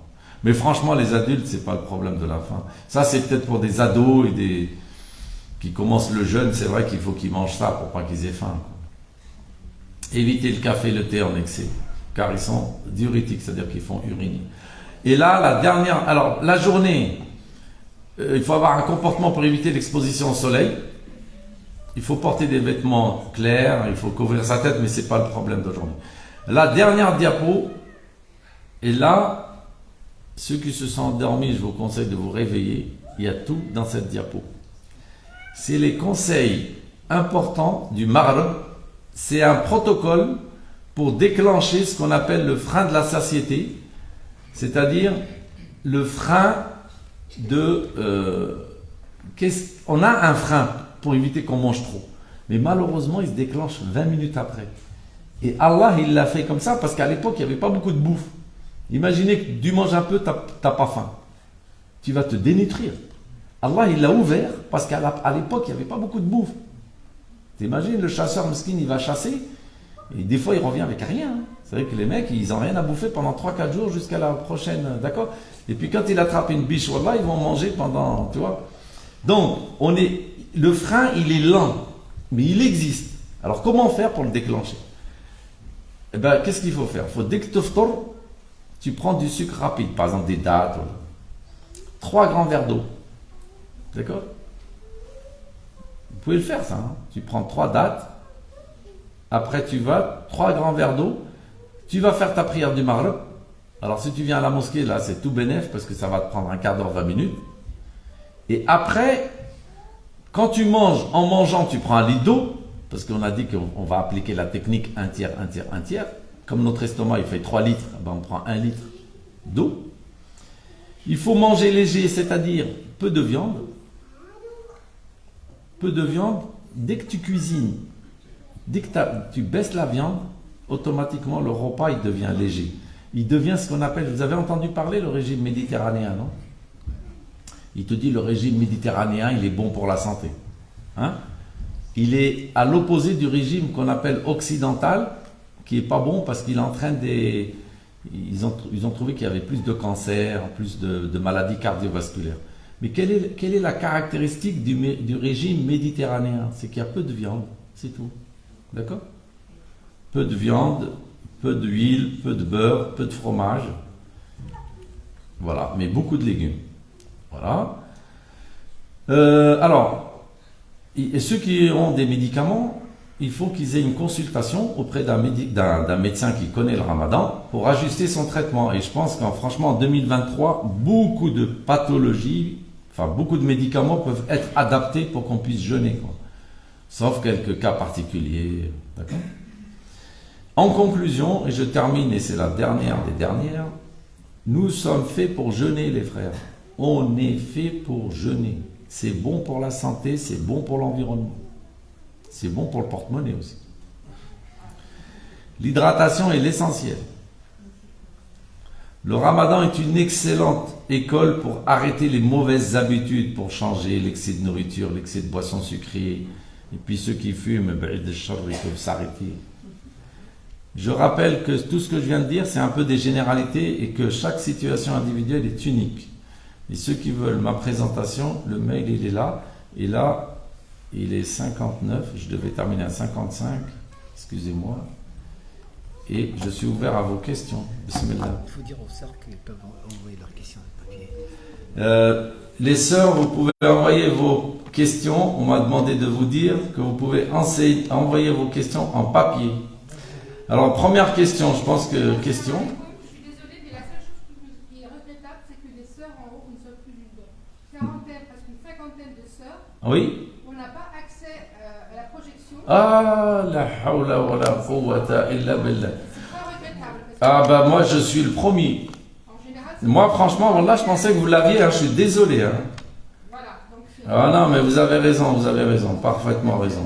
Mais franchement, les adultes, c'est pas le problème de la faim. Ça, c'est peut-être pour des ados et qui commencent le jeûne, c'est vrai qu'il faut qu'ils mangent ça pour pas qu'ils aient faim. Éviter le café et le thé en excès, car ils sont diurétiques, c'est-à-dire qu'ils font uriner. Et là, la dernière, alors la journée, il faut avoir un comportement pour éviter l'exposition au soleil. Il faut porter des vêtements clairs, il faut couvrir sa tête, mais c'est pas le problème d'aujourd'hui. La dernière diapo, et là, ceux qui se sont endormis, je vous conseille de vous réveiller. Il y a tout dans cette diapo. C'est les conseils importants du Maghreb. C'est un protocole pour déclencher ce qu'on appelle le frein de la satiété, c'est-à-dire le frein de... on a un frein pour éviter qu'on mange trop, mais malheureusement il se déclenche 20 minutes après. Et Allah il l'a fait comme ça parce qu'à l'époque il n'y avait pas beaucoup de bouffe. Imaginez que tu manges un peu, tu n'as pas faim. Tu vas te dénutrir. Allah il l'a ouvert parce qu'à l'époque il n'y avait pas beaucoup de bouffe. T'imagines, le chasseur mesquine, il va chasser, et des fois il revient avec rien. Hein. C'est vrai que les mecs, ils n'ont rien à bouffer pendant 3-4 jours jusqu'à la prochaine, d'accord. Et puis quand il attrape une biche, voilà, ils vont manger pendant, tu vois. Donc, le frein, il est lent, mais il existe. Alors comment faire pour le déclencher? Eh bien, qu'est-ce qu'il faut faire? Dès que tu prends du sucre rapide, par exemple des dattes, 3 grands verres d'eau, d'accord. Vous pouvez le faire ça, hein. Tu prends 3 dattes, après tu vas, 3 grands verres d'eau, tu vas faire ta prière du Maghreb. Alors si tu viens à la mosquée, là c'est tout bénef parce que ça va te prendre un quart d'heure, 20 minutes. Et après, quand tu manges, en mangeant, tu prends 1 litre d'eau, parce qu'on a dit qu'on va appliquer la technique 1 tiers, 1 tiers, 1 tiers. Comme notre estomac il fait 3 litres, on prend 1 litre d'eau. Il faut manger léger, c'est-à-dire peu de viande. Peu de viande, dès que tu cuisines, dès que tu baisses la viande, automatiquement le repas il devient léger. Il devient ce qu'on appelle, vous avez entendu parler le régime méditerranéen, non? Il te dit le régime méditerranéen, il est bon pour la santé. Hein? Il est à l'opposé du régime qu'on appelle occidental, qui est pas bon parce qu'il entraîne des... Ils ont trouvé qu'il y avait plus de cancer, plus de maladies cardiovasculaires. Mais quelle est la caractéristique du régime méditerranéen? C'est qu'il y a peu de viande, c'est tout. D'accord? Peu de viande, peu d'huile, peu de beurre, peu de fromage. Voilà, mais beaucoup de légumes. Voilà. Alors, et ceux qui ont des médicaments, il faut qu'ils aient une consultation auprès d'un médecin qui connaît le ramadan pour ajuster son traitement. Et je pense franchement, en 2023, beaucoup de pathologies, enfin beaucoup de médicaments peuvent être adaptés pour qu'on puisse jeûner, quoi. Sauf quelques cas particuliers. D'accord ? En conclusion, et je termine, et c'est la dernière des dernières, nous sommes faits pour jeûner, les frères. On est fait pour jeûner. C'est bon pour la santé, c'est bon pour l'environnement. C'est bon pour le porte-monnaie aussi. L'hydratation est l'essentiel. Le ramadan est une excellente école pour arrêter les mauvaises habitudes, pour changer l'excès de nourriture, l'excès de boissons sucrées. Et puis ceux qui fument, ils peuvent s'arrêter. Je rappelle que tout ce que je viens de dire, c'est un peu des généralités et que chaque situation individuelle est unique. Et ceux qui veulent ma présentation, le mail il est là. Et là, il est 59, je devais terminer à 55, excusez-moi. Et je suis ouvert à vos questions. Bismillah. Il faut dire aux sœurs qu'elles peuvent envoyer leurs questions de papier. Les sœurs, vous pouvez envoyer vos questions. On m'a demandé de vous dire que vous pouvez envoyer vos questions en papier. Alors, première question, je pense que question. Je suis désolée, mais la seule chose qui est regrettable, c'est que les sœurs en haut ne soient plus d'une quarantaine, parce qu'une cinquantaine de sœurs, Oui. on n'a pas accès à la projection. Ah, la hawla wa la quwwata illa billah. C'est pas regrettable. Ah, bah, moi, je suis le premier. En général, c'est Moi, franchement, là, je pensais que vous l'aviez, hein, je suis désolé. Hein. voilà. Donc, Ah non, mais vous avez raison, parfaitement raison.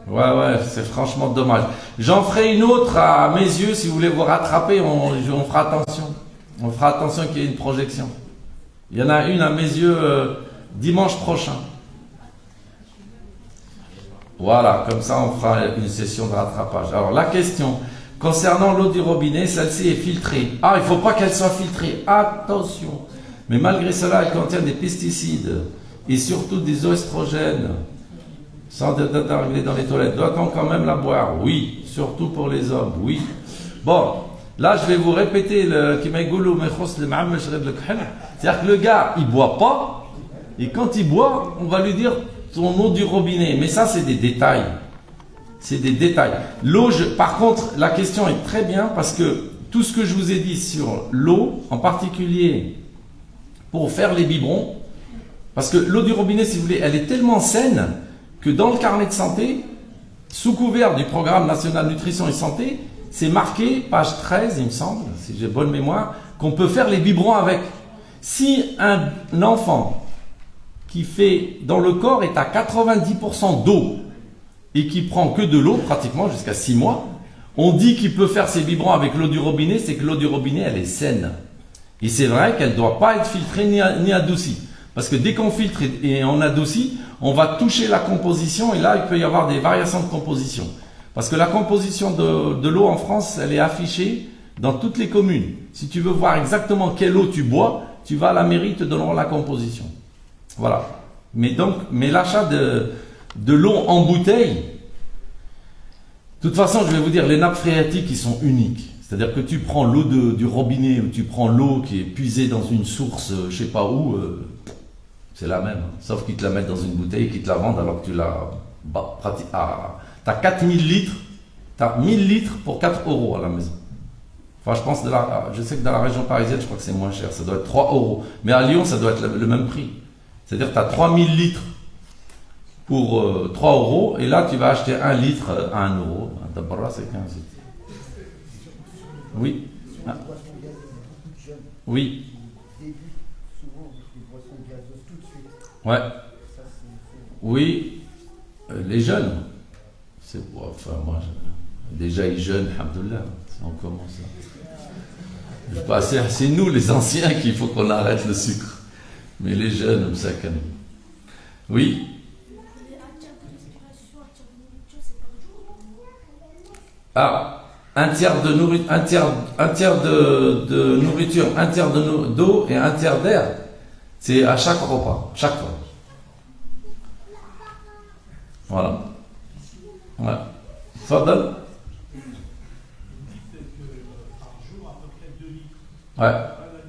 Ouais, c'est franchement dommage. J'en ferai une autre à mes yeux, si vous voulez vous rattraper, on fera attention. On fera attention qu'il y ait une projection. Il y en a une à mes yeux dimanche prochain. Voilà, comme ça on fera une session de rattrapage. Alors la question, concernant l'eau du robinet, celle-ci est filtrée. Ah, il ne faut pas qu'elle soit filtrée, attention. Mais malgré cela, elle contient des pesticides et surtout des oestrogènes. Sans arriver dans les toilettes, doit-on quand même la boire? Oui, surtout pour les hommes, oui. Bon, là je vais vous répéter le c'est-à-dire que le gars, il boit pas, et quand il boit, on va lui dire ton eau du robinet. Mais ça, c'est des détails. C'est des détails. L'eau, par contre, la question est très bien, parce que tout ce que je vous ai dit sur l'eau, en particulier pour faire les biberons, parce que l'eau du robinet, si vous voulez, elle est tellement saine, que dans le carnet de santé, sous couvert du programme national nutrition et santé, c'est marqué, page 13, il me semble, si j'ai bonne mémoire, qu'on peut faire les biberons avec. Si un enfant qui fait, dans le corps, est à 90% d'eau, et qui prend que de l'eau, pratiquement jusqu'à 6 mois, on dit qu'il peut faire ses biberons avec l'eau du robinet, c'est que l'eau du robinet, elle est saine. Et c'est vrai qu'elle ne doit pas être filtrée ni adoucie. Parce que dès qu'on filtre et on adoucit, on va toucher la composition et là, il peut y avoir des variations de composition. Parce que la composition de l'eau en France, elle est affichée dans toutes les communes. Si tu veux voir exactement quelle eau tu bois, tu vas à la mairie, te donneront la composition. Voilà. Mais l'achat de l'eau en bouteille, de toute façon, je vais vous dire, les nappes phréatiques, ils sont uniques. C'est-à-dire que tu prends l'eau du robinet ou tu prends l'eau qui est puisée dans une source, je sais pas où, c'est la même. Sauf qu'ils te la mettent dans une bouteille, qu'ils te la vendent alors que tu la pratiques. Tu as 4000 litres, tu as 1000 litres pour 4 € à la maison. Enfin, je sais que dans la région parisienne, je crois que c'est moins cher, ça doit être 3 €. Mais à Lyon, ça doit être le même prix. C'est-à-dire que tu as 3000 litres pour 3 € et là, tu vas acheter 1 litre à 1 €. D'abord, c'est 15. Oui. Ah. Oui. Ouais. Oui. Les jeunes. Enfin, moi, déjà, ils jeûnent, alhamdoulilah. On commence là. C'est nous, les anciens, qu'il faut qu'on arrête le sucre. Mais les jeunes, ça calme. Oui. Ah. un tiers de nourriture, un tiers de nourriture, un tiers d'eau et un tiers d'air. C'est à chaque repas, chaque fois. Voilà. Ouais. Fadal. Ouais.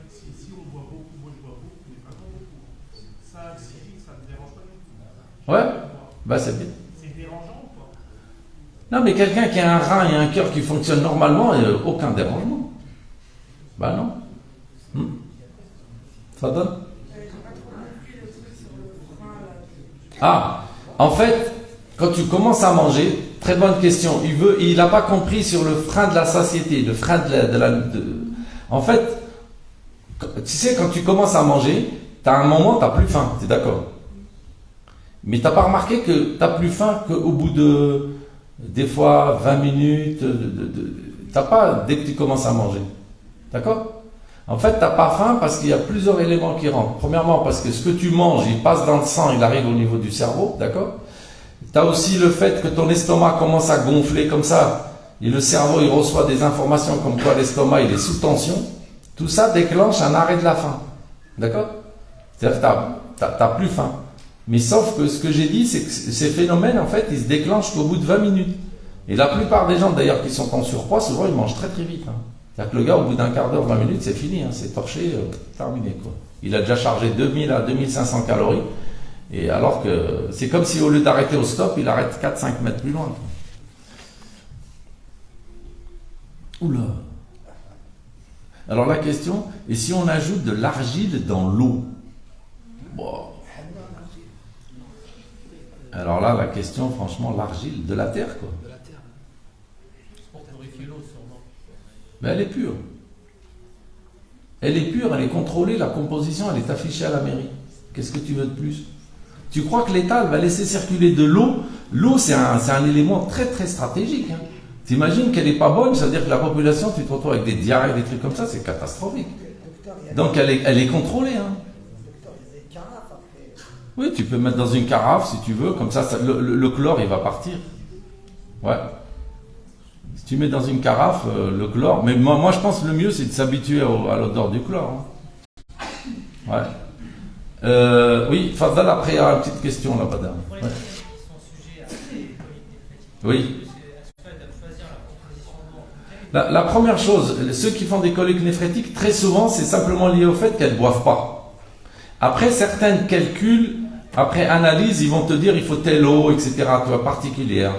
Si on boit beaucoup, moi je bois beaucoup, mais vraiment beaucoup. 5, 6 litres, ça ne me dérange pas du tout. Ouais. Bah c'est bien. C'est dérangeant ou pas? Non, mais quelqu'un qui a un rein et un cœur qui fonctionnent normalement, aucun dérangement. Bah non. Ça donne. Ah, en fait, quand tu commences à manger, très bonne question. Il n'a pas compris sur le frein de la satiété, le frein En fait, tu sais, quand tu commences à manger, tu as un moment, tu n'as plus faim, tu es d'accord? Mais tu n'as pas remarqué que tu n'as plus faim qu'au bout de, des fois, 20 minutes, t'as pas dès que tu commences à manger. D'accord? En fait, tu n'as pas faim parce qu'il y a plusieurs éléments qui rentrent. Premièrement, parce que ce que tu manges, il passe dans le sang, il arrive au niveau du cerveau, d'accord? Tu as aussi le fait que ton estomac commence à gonfler comme ça, et le cerveau, il reçoit des informations comme quoi l'estomac, il est sous tension. Tout ça déclenche un arrêt de la faim. D'accord? C'est-à-dire que tu n'as plus faim. Mais sauf que ce que j'ai dit, c'est que ces phénomènes, en fait, ils se déclenchent qu'au bout de 20 minutes. Et la plupart des gens, d'ailleurs, qui sont en surpoids, souvent, ils mangent très très vite. C'est-à-dire que le gars, au bout d'un quart d'heure, 20 minutes, c'est fini, c'est torché, terminé, quoi. Il a déjà chargé 2000 à 2500 calories. Et alors que c'est comme si au lieu d'arrêter au stop, il arrête 4-5 mètres plus loin. Oula. Alors la question, et si on ajoute de l'argile dans l'eau? Bon. Alors là, la question, franchement, l'argile, de la terre, quoi. De la terre. Pour purifier l'eau, sûrement. Mais elle est pure. Elle est pure, elle est contrôlée, la composition, elle est affichée à la mairie. Qu'est-ce que tu veux de plus? Tu crois que l'État va laisser circuler de l'eau? L'eau, c'est un élément très très stratégique. T'imagines qu'elle n'est pas bonne, ça veut dire que la population, tu te retrouves avec des diarrhées, des trucs comme ça, c'est catastrophique. Donc elle est contrôlée. Oui, tu peux mettre dans une carafe si tu veux, comme ça, le chlore il va partir. Ouais. Si tu mets dans une carafe, le chlore, mais moi je pense que le mieux c'est de s'habituer à l'odeur du chlore. Ouais. Oui, Fadal, après il y a une petite question là-bas. Ouais. Oui. La première chose, ceux qui font des coliques néphrétiques, très souvent, c'est simplement lié au fait qu'elles ne boivent pas. Après, certains calculs, après analyse, ils vont te dire il faut telle eau, etc., tu vois, particulière,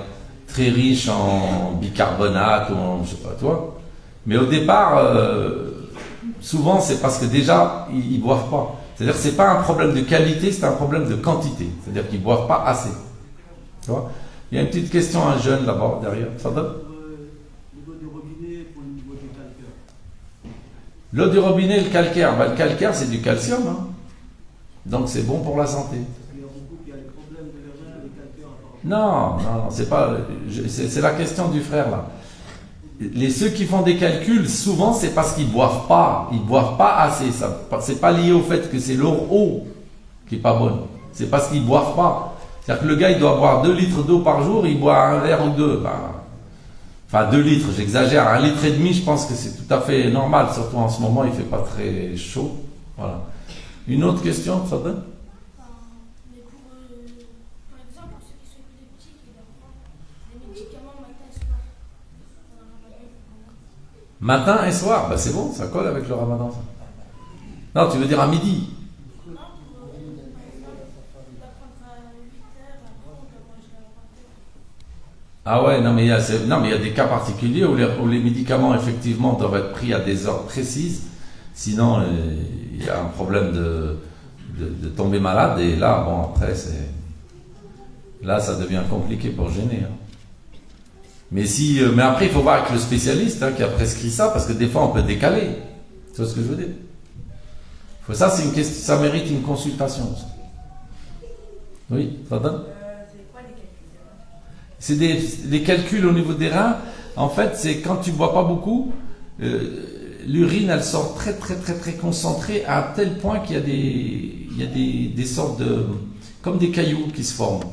très riche en bicarbonate, ou en, je sais pas, toi. Mais au départ, souvent, c'est parce que déjà, ils ne boivent pas. C'est-à-dire que ce n'est pas un problème de qualité, c'est un problème de quantité. C'est-à-dire qu'ils ne boivent pas assez. Tu vois? Il y a une petite question à un jeune là-bas, derrière. Ça donne? L'eau du robinet et le calcaire. Le calcaire, c'est du calcium. Donc, c'est bon pour la santé. Il y a beaucoup qui a des problèmes de reins, de calcaire. Non, c'est pas. C'est la question du frère, là. Ceux qui font des calculs, souvent, c'est parce qu'ils boivent pas. Ils boivent pas assez. C'est pas lié au fait que c'est leur eau qui est pas bonne. C'est parce qu'ils boivent pas. C'est-à-dire que le gars, il doit boire 2 litres d'eau par jour, il boit un verre ou deux. Enfin, 2 litres, j'exagère. 1,5 litre, je pense que c'est tout à fait normal. Surtout en ce moment, il fait pas très chaud. Voilà. Une autre question, ça donne? Mais par exemple, pour ceux qui sont épileptiques et leur prendre des médicaments matin et soir. Matin et soir, c'est bon, ça colle avec le ramadan. Ça. Non, tu veux dire à midi? Non, par exemple, on va prendre à 8h, après on doit manger à 20h. Ah ouais, non mais il y a des cas particuliers où les médicaments effectivement doivent être pris à des heures précises, sinon il y a un problème de tomber malade et là, bon après là ça devient compliqué pour gêner. Mais après il faut voir avec le spécialiste qui a prescrit ça parce que des fois on peut décaler. Tu vois ce que je veux dire? Ça c'est une question, ça mérite une consultation. Oui, ça donne? C'est des calculs au niveau des reins. En fait, c'est quand tu bois pas beaucoup, l'urine elle sort très très très très concentrée à tel point qu'il y a des sortes de comme des cailloux qui se forment.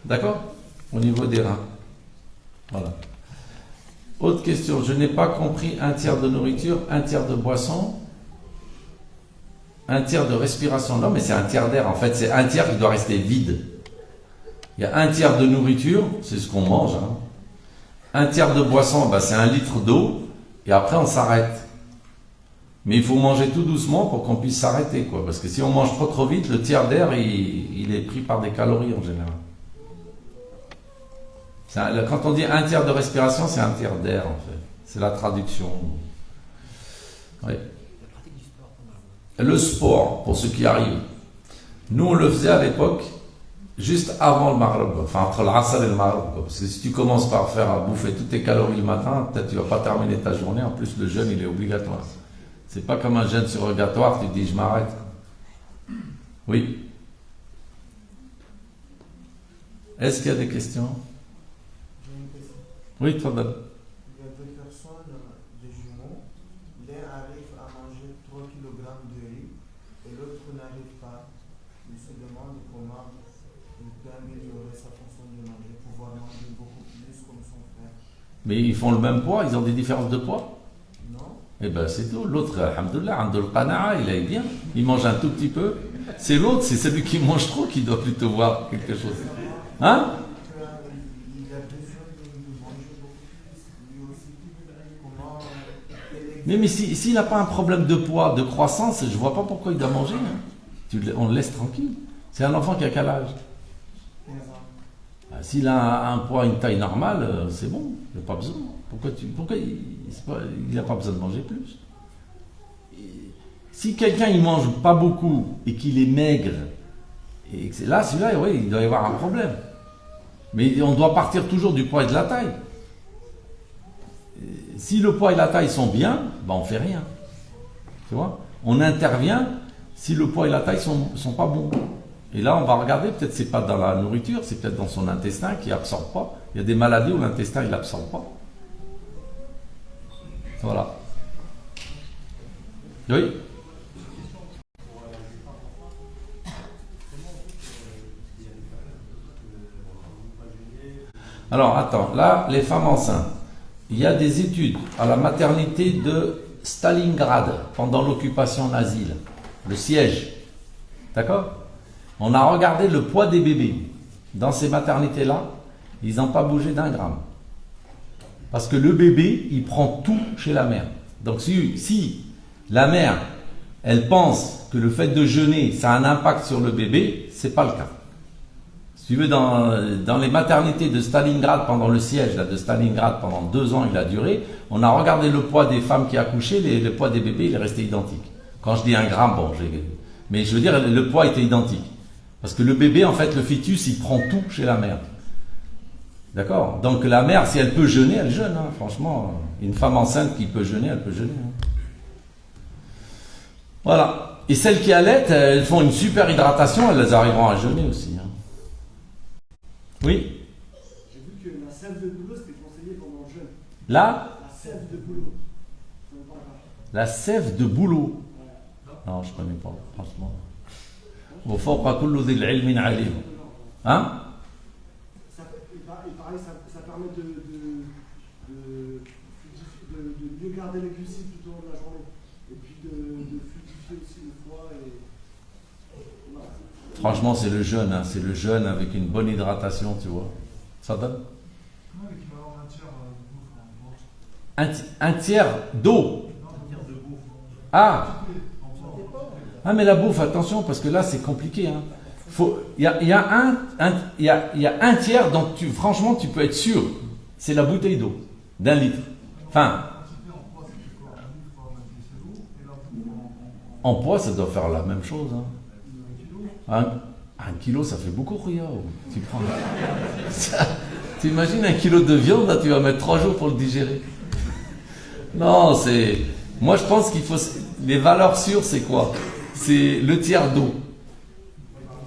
D'accord? Au niveau des reins. Voilà. Autre question, je n'ai pas compris, un tiers de nourriture, un tiers de boisson, un tiers de respiration. Non, mais c'est un tiers d'air. En fait, c'est un tiers qui doit rester vide. Il y a un tiers de nourriture, c'est ce qu'on mange. Hein. Un tiers de boisson, ben, c'est 1 litre d'eau. Et après, on s'arrête. Mais il faut manger tout doucement pour qu'on puisse s'arrêter, quoi. Parce que si on mange trop vite, le tiers d'air, il est pris par des calories en général. Quand on dit un tiers de respiration, c'est un tiers d'air, en fait. C'est la traduction. Oui. Le sport, pour ceux qui arrivent. Nous, on le faisait à l'époque, juste avant le Maghreb, enfin entre l'Asr et le Maghreb. Parce que si tu commences par faire à bouffer toutes tes calories le matin, peut-être tu vas pas terminer ta journée. En plus, le jeûne, il est obligatoire. C'est pas comme un jeûne surrogatoire, tu te dis je m'arrête. Oui. Est-ce qu'il y a des questions? J'ai une question. Oui, toi d'abord. Il y a deux personnes, des jumeaux. L'un arrive à manger 3 kg de riz et l'autre n'arrive pas. Il se demande comment il peut améliorer sa façon de manger, pouvoir manger beaucoup plus comme son frère. Mais ils font le même poids, ils ont des différences de poids? Non? Eh bien c'est tout. L'autre, alhamdoulilah, Andul Qana'a, il aille bien. Il mange un tout petit peu. C'est l'autre, c'est celui qui mange trop qui doit plutôt voir quelque chose. Hein? Il a besoin de manger beaucoup plus, lui aussi. Comment Mais s'il n'a pas un problème de poids, de croissance, je vois pas pourquoi il doit manger. Hein. On le laisse tranquille. C'est un enfant qui a quel âge? 15 ans. S'il a un poids, une taille normale, c'est bon. Il n'y a pas besoin. Pourquoi il n'a pas besoin de manger plus? Si quelqu'un il mange pas beaucoup et qu'il est maigre, et que là, celui-là, oui, il doit y avoir un problème. Mais on doit partir toujours du poids et de la taille. Si le poids et la taille sont bien, ben on fait rien. Tu vois? On intervient si le poids et la taille sont pas bons. Et là, on va regarder, peut-être c'est pas dans la nourriture, c'est peut-être dans son intestin qui absorbe pas. Il y a des maladies où l'intestin il absorbe pas. Voilà. Oui. Alors, attends, là, les femmes enceintes. Il y a des études à la maternité de Stalingrad pendant l'occupation nazie, le siège. D'accord? On a regardé le poids des bébés. Dans ces maternités-là, ils n'ont pas bougé d'1 gramme. Parce que le bébé, il prend tout chez la mère. Donc si la mère, elle pense que le fait de jeûner, ça a un impact sur le bébé, c'est pas le cas. Si tu veux, dans les maternités de Stalingrad, pendant le siège là, de Stalingrad, pendant 2 ans, il a duré, on a regardé le poids des femmes qui accouchaient, le poids des bébés, il est resté identique. Quand je dis 1 gramme, bon, mais je veux dire, le poids était identique. Parce que le bébé, en fait, le fœtus, il prend tout chez la mère. D'accord? Donc la mère, si elle peut jeûner, elle jeûne. Hein. Franchement, une femme enceinte qui peut jeûner, elle peut jeûner. Hein. Voilà. Et celles qui allaitent, elles font une super hydratation, elles arriveront à jeûner aussi. Hein. Oui? J'ai vu que la sève de bouleau, c'était conseillé pendant le jeûne. Là? La sève de bouleau. La sève de bouleau. Non, je ne connais pas, franchement. Au fort, hein? Pareil, ça permet de mieux garder les glucides tout au long de la journée. Et puis de fluidifier aussi le foie. Voilà. Franchement, c'est le jeûne. Hein. C'est le jeûne avec une bonne hydratation, tu vois. Ça donne? Comment l'équivalent d'un tiers de bouffe? Un tiers d'eau. Non, un tiers de bouffe. Ah! Ah, mais la bouffe, attention, parce que là, c'est compliqué. Hein. Il y a un tiers dont franchement, tu peux être sûr. C'est la bouteille d'eau, d'1 litre. Enfin, en poids, ça doit faire la même chose. Hein. 1 kilo, ça fait beaucoup, Ria. Tu prends. T'imagines 1 kilo de viande, là, tu vas mettre 3 jours pour le digérer. Non, c'est. Moi, je pense qu'il faut. Les valeurs sûres, c'est quoi? C'est le tiers d'eau.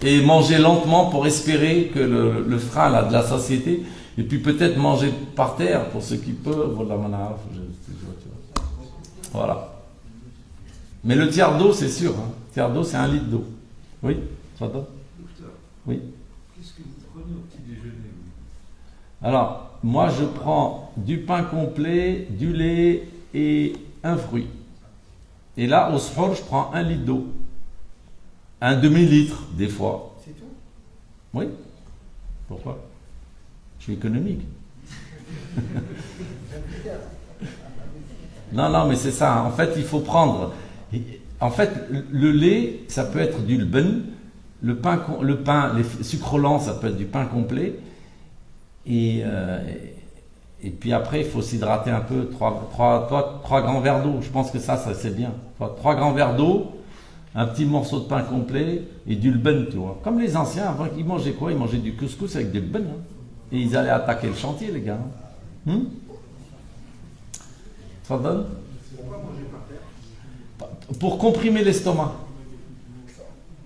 Et manger lentement pour espérer que le frein là, de la satiété. Et puis peut-être manger par terre pour ceux qui peuvent. Voilà. Mais le tiers d'eau, c'est sûr. Hein. Le tiers d'eau, c'est 1 litre d'eau. Oui, ça donne? Docteur, Oui. qu'est-ce que vous prenez au petit déjeuner? Alors, Moi, je prends du pain complet, du lait et un fruit. Et là, au suhour, je prends 1 litre d'eau. Un demi-litre, des fois. C'est tout? Oui. Pourquoi? Je suis économique. Non, mais c'est ça. En fait, il faut prendre... En fait, le lait, ça peut être du lben. Le pain, les sucres lents, ça peut être du pain complet. Et puis après, il faut s'hydrater un peu. 3 grands verres d'eau. Je pense que ça c'est bien. 3 grands verres d'eau, un petit morceau de pain complet et du lben, tu vois. Comme les anciens, avant, ils mangeaient quoi? Ils mangeaient du couscous avec du lben. Hein. Et ils allaient attaquer le chantier, les gars. Ça donne? Pour comprimer l'estomac.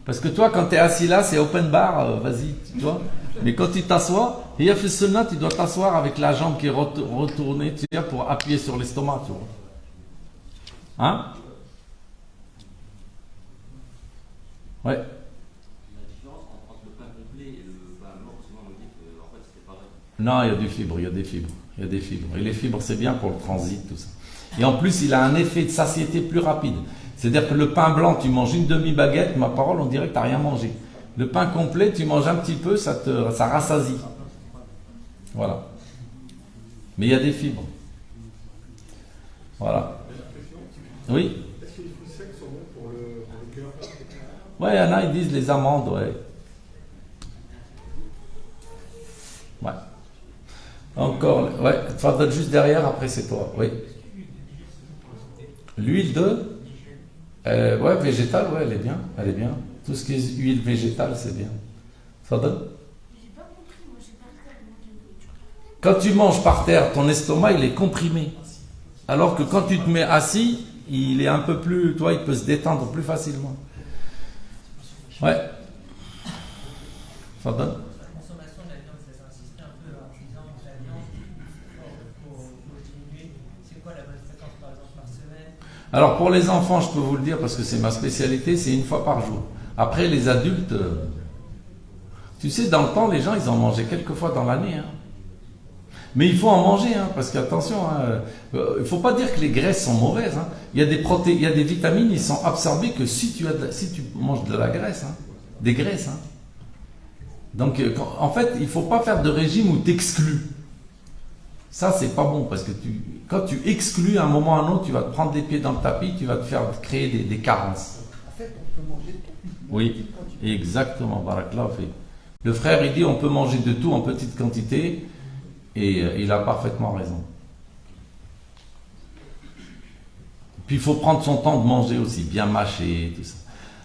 Parce que toi, quand tu es assis là, c'est open bar, vas-y, tu vois. Mais quand tu t'assois, il y a fait sunna, tu dois t'asseoir avec la jambe qui est retournée, tu vois, pour appuyer sur l'estomac, tu vois. Hein? Ouais. La différence entre le pain complet et le pain blanc, souvent on me dit que en fait c'était pareil. Non, il y a du fibre, il y a des fibres. Il y a des fibres. Et les fibres, c'est bien pour le transit, tout ça. Et en plus, il a un effet de satiété plus rapide. C'est-à-dire que le pain blanc, tu manges une demi-baguette, ma parole, on dirait que tu n'as rien mangé. Le pain complet, tu manges un petit peu, ça rassasie. Voilà. Mais il y a des fibres. Voilà. Oui? Est-ce que les fruits secs sont bons pour le cœur? Ouais, il y en a, ils disent les amandes, ouais. Ouais. Encore, ouais, Fadel juste derrière, après c'est toi, oui. L'huile de ouais, végétale, ouais, elle est bien. Tout ce qui est huile végétale, c'est bien. Fadel? J'ai pas compris, moi j'ai pas le temps de manger de nourriture. Quand tu manges par terre, ton estomac, il est comprimé. Alors que quand tu te mets assis, il est un peu plus, toi, il peut se détendre plus facilement. Ouais. Fadel? La consommation de la viande, ça insisté un peu en disant que la viande, faut diminuer. C'est quoi la bonne fréquence par exemple par semaine? Alors pour les enfants, je peux vous le dire parce que c'est ma spécialité, c'est 1 fois par jour. Après les adultes, tu sais, dans le temps, les gens, ils en mangeaient quelques fois dans l'année. Hein. Mais il faut en manger, hein, parce qu'attention, il ne faut pas dire que les graisses sont mauvaises. Hein. Il y a des vitamines, ils sont absorbés que si tu manges de la graisse, hein, des graisses. Hein. Donc en fait, il ne faut pas faire de régime où tu exclus. Ça, c'est pas bon, parce que quand tu exclus à un moment ou à un autre, tu vas te prendre les pieds dans le tapis, tu vas te faire créer des carences. En fait, on peut manger tout. Oui, exactement, Barakallahu fi. Le frère, il dit on peut manger de tout en petite quantité, et il a parfaitement raison. Puis il faut prendre son temps de manger aussi, bien mâcher, tout ça.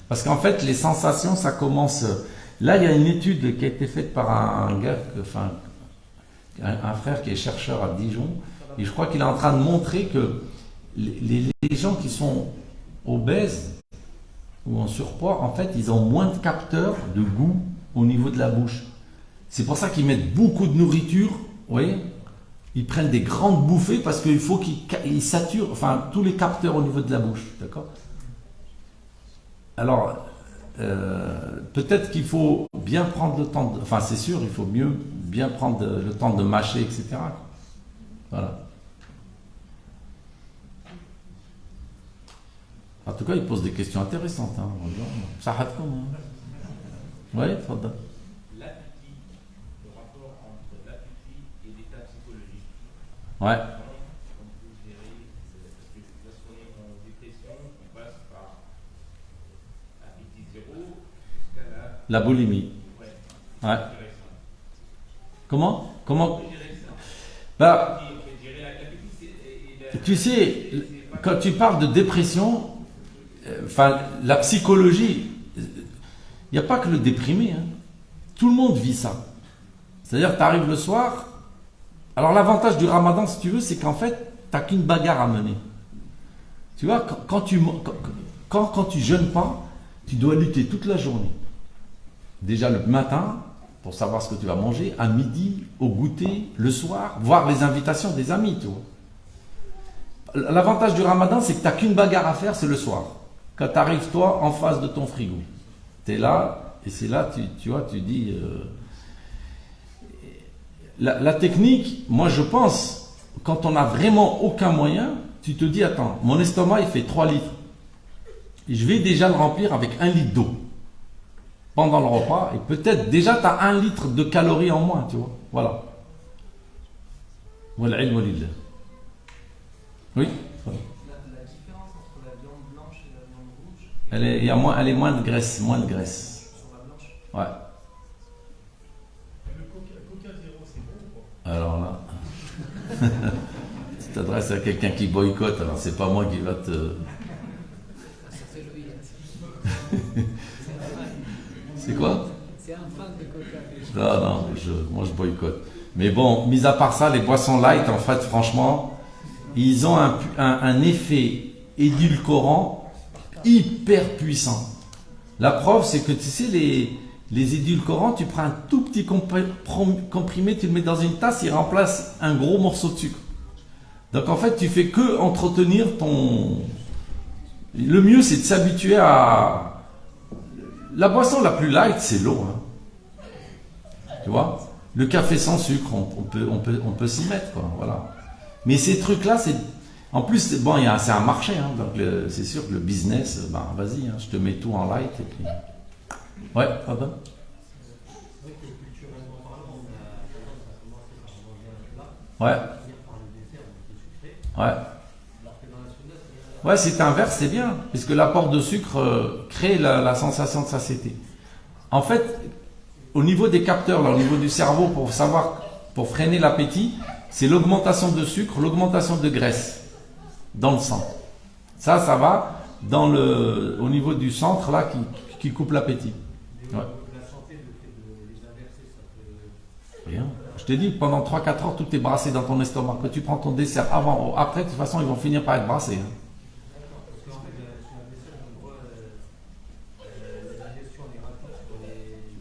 Parce qu'en fait, les sensations, ça commence... Là, il y a une étude qui a été faite par un gars, enfin... un frère qui est chercheur à Dijon, et je crois qu'il est en train de montrer que les gens qui sont obèses ou en surpoids, en fait, ils ont moins de capteurs de goût au niveau de la bouche. C'est pour ça qu'ils mettent beaucoup de nourriture, vous voyez, ils prennent des grandes bouffées parce qu'il faut qu'ils saturent, enfin, tous les capteurs au niveau de la bouche, d'accord? Alors, peut-être qu'il faut bien prendre le temps, enfin c'est sûr, il faut mieux bien prendre le temps de mâcher, etc. Voilà. En tout cas, il pose des questions intéressantes. Hein. Ça a comme. Oui, Fadda. L'appétit, le rapport entre l'appétit et l'état psychologique. Ouais. Comment on peut gérer, parce que lorsqu'on est en dépression, on passe par appétit zéro jusqu'à la boulimie. Ouais. Comment? Bah, tu sais, quand tu parles de dépression, enfin, la psychologie, il n'y a pas que le déprimé. Hein. Tout le monde vit ça. C'est-à-dire, tu arrives le soir. Alors, l'avantage du ramadan, si tu veux, c'est qu'en fait, tu n'as qu'une bagarre à mener. Tu vois, quand tu jeûnes pas, tu dois lutter toute la journée. Déjà le matin, pour savoir ce que tu vas manger, à midi, au goûter, le soir, voir les invitations des amis, tu vois. L'avantage du ramadan, c'est que tu n'as qu'une bagarre à faire, c'est le soir. Quand tu arrives, toi, en face de ton frigo. Tu es là, et c'est là, tu vois, tu dis... la technique, moi je pense, quand on n'a vraiment aucun moyen, tu te dis, attends, mon estomac il fait 3 litres. Et je vais déjà le remplir avec 1 litre d'eau pendant le repas. Et peut-être déjà tu as 1 litre de calories en moins, tu vois. Voilà. Voilà, ilm lillah. Oui. Voilà. La différence entre la viande blanche et la viande rouge, Elle est moins de graisse, moins de graisse. sur la blanche, Ouais. Le Coca Zéro, c'est bon ou pas? Alors là, tu t'adresses à quelqu'un qui boycotte, alors c'est pas moi qui va te... Ça fait Louis. C'est quoi? C'est un fan de Coca. Non, moi je boycotte. Mais bon, mis à part ça, les boissons light, en fait, franchement, ils ont un effet édulcorant hyper puissant. La preuve, c'est que tu sais, les édulcorants, tu prends un tout petit comprimé, tu le mets dans une tasse, il remplace un gros morceau de sucre. Donc en fait, tu fais que entretenir ton... Le mieux, c'est de s'habituer à... La boisson la plus light, c'est l'eau. Hein. Tu vois? Le café sans sucre, on peut s'y mettre, quoi. Voilà. Mais ces trucs-là, c'est... En plus, bon, c'est un marché, hein, donc c'est sûr que le business, ben vas-y, hein, je te mets tout en light et puis... Ouais, pardon. c'est vrai que culturellement parlant, on a tendance à commencer par manger un plat, Ouais, finir par le dessert un peu sucré, ouais. alors que dans la sunna, c'est Ouais, c'est inverse, c'est bien, puisque l'apport de sucre crée la sensation de satiété. En fait, au niveau des capteurs, là, au niveau du cerveau, pour freiner l'appétit, c'est l'augmentation de sucre, l'augmentation de graisse dans le sang. Ça va au niveau du centre là qui coupe l'appétit. Ouais. la santé, le fait de les inverser, ça peut... Rien. Je t'ai dit, pendant 3-4 heures, tout est brassé dans ton estomac. Que tu prends ton dessert avant ou après, de toute façon, ils vont finir par être brassés. Hein. Parce qu'en fait, sur la vaisselle, on voit la digestion des rapide sur les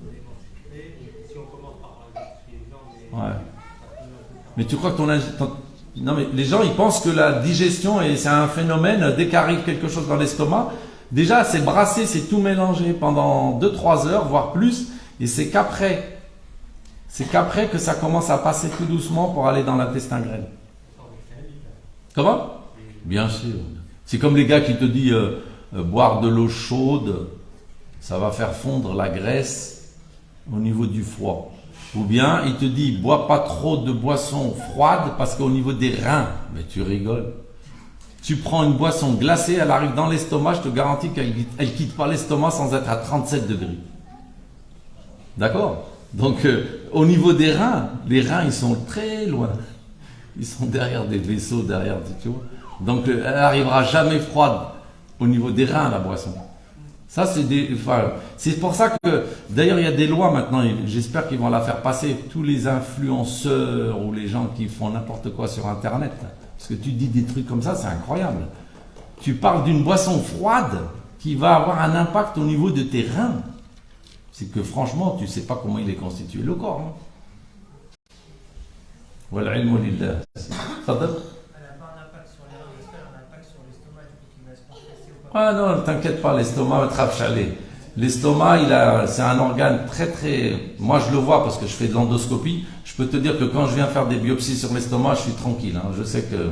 aliments sucrés. Et si on commence par tout ce qui est viande et Ouais. ça peut un peu faire... Mais tu crois que non, mais les gens, ils pensent que la digestion, c'est un phénomène, dès qu'arrive quelque chose dans l'estomac, déjà, c'est brassé, c'est tout mélangé pendant 2-3 heures, voire plus, et c'est qu'après que ça commence à passer tout doucement pour aller dans l'intestin grêle. Comment? Bien sûr. C'est comme les gars qui te disent boire de l'eau chaude, ça va faire fondre la graisse au niveau du foie. Ou bien il te dit bois pas trop de boissons froides parce qu'au niveau des reins, mais tu rigoles. Tu prends une boisson glacée, elle arrive dans l'estomac, je te garantis qu'elle quitte pas l'estomac sans être à 37 degrés. D'accord? Donc au niveau des reins, les reins ils sont très loin. Ils sont derrière des vaisseaux, derrière, tu vois. Donc elle n'arrivera jamais froide au niveau des reins, la boisson. Ça, c'est pour ça que, d'ailleurs, il y a des lois maintenant, et j'espère qu'ils vont la faire passer, tous les influenceurs ou les gens qui font n'importe quoi sur Internet. Parce que tu dis des trucs comme ça, c'est incroyable. Tu parles d'une boisson froide qui va avoir un impact au niveau de tes reins. C'est que franchement, tu ne sais pas comment il est constitué le corps. Hein. Voilà, ilmu lillah. Fadal. Elle n'a pas un impact sur les reins, elle a un impact sur l'estomac, du coup, qui va se compresser ou pas. Ah non, ne t'inquiète pas, l'estomac va te rachaler. L'estomac, c'est un organe très très... Moi je le vois parce que je fais de l'endoscopie. Je peux te dire que quand je viens faire des biopsies sur l'estomac, je suis tranquille. Hein. Je sais que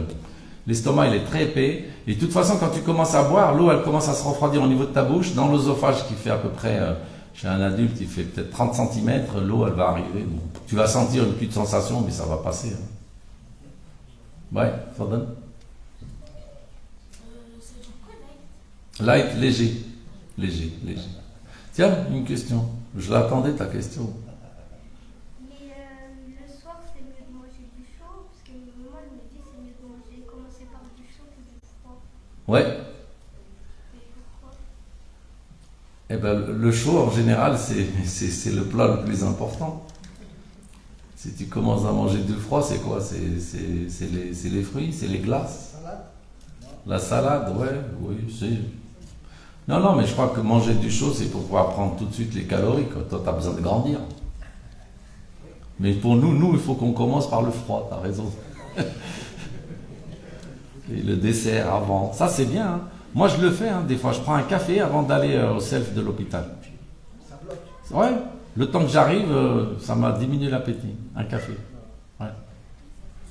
l'estomac il est très épais. Et de toute façon, quand tu commences à boire, l'eau elle commence à se refroidir au niveau de ta bouche. Dans l'œsophage qui fait à peu près... chez un adulte, il fait peut-être 30 cm, l'eau elle va arriver. Bon. Tu vas sentir une petite sensation, mais ça va passer. Hein. Ouais, Fadlan. C'est du quoi, là? Light, léger. Léger. Tiens, une question. Je l'attendais ta question. Mais le soir, c'est mieux de manger du chaud, parce que moi, le midi, c'est mieux de manger, commencer par du chaud que du froid. Ouais. Et pourquoi? Eh ben, le chaud, en général, c'est le plat le plus important. Si tu commences à manger du froid, c'est quoi? C'est les fruits, c'est les glaces. La salade, ouais, oui, c'est... Non, mais je crois que manger du chaud, c'est pour pouvoir prendre tout de suite les calories. Quoi. Toi, tu as besoin de grandir. Mais pour nous, il faut qu'on commence par le froid, tu as raison. Et le dessert avant. Ça, c'est bien. Hein. Moi, je le fais. Hein. Des fois, je prends un café avant d'aller au self de l'hôpital. Ouais, le temps que j'arrive, ça m'a diminué l'appétit. Un café.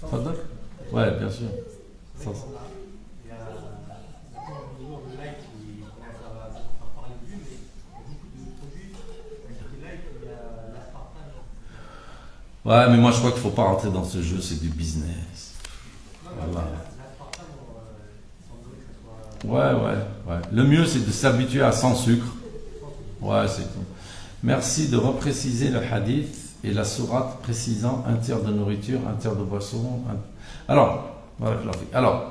Fadal? Ouais, bien sûr. Ça, il y a toujours le like qui commence à faire parler de lui, mais il y a beaucoup de produits qui like, il y a l'aspartame. ouais, mais moi je crois qu'il ne faut pas rentrer dans ce jeu, c'est du business. Voilà. L'aspartame, il semblerait que ça soit. Ouais. Le mieux c'est de s'habituer à sans sucre. Ouais, c'est tout. Merci de repréciser le hadith et la sourate précisant un tiers de nourriture, un tiers de boisson. Alors,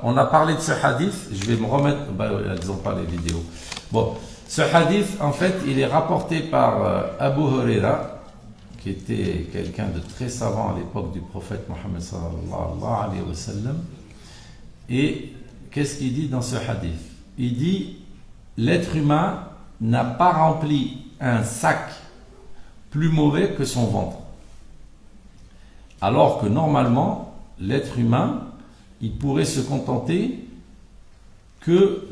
on a parlé de ce hadith, je vais me remettre, elles n'ont pas les vidéos. Bon, ce hadith, en fait, il est rapporté par Abu Huraira, qui était quelqu'un de très savant à l'époque du prophète Mohammed sallallahu alayhi wa sallam. Et qu'est-ce qu'il dit dans ce hadith? Il dit, l'être humain n'a pas rempli un sac plus mauvais que son ventre. Alors que normalement, l'être humain, il pourrait se contenter que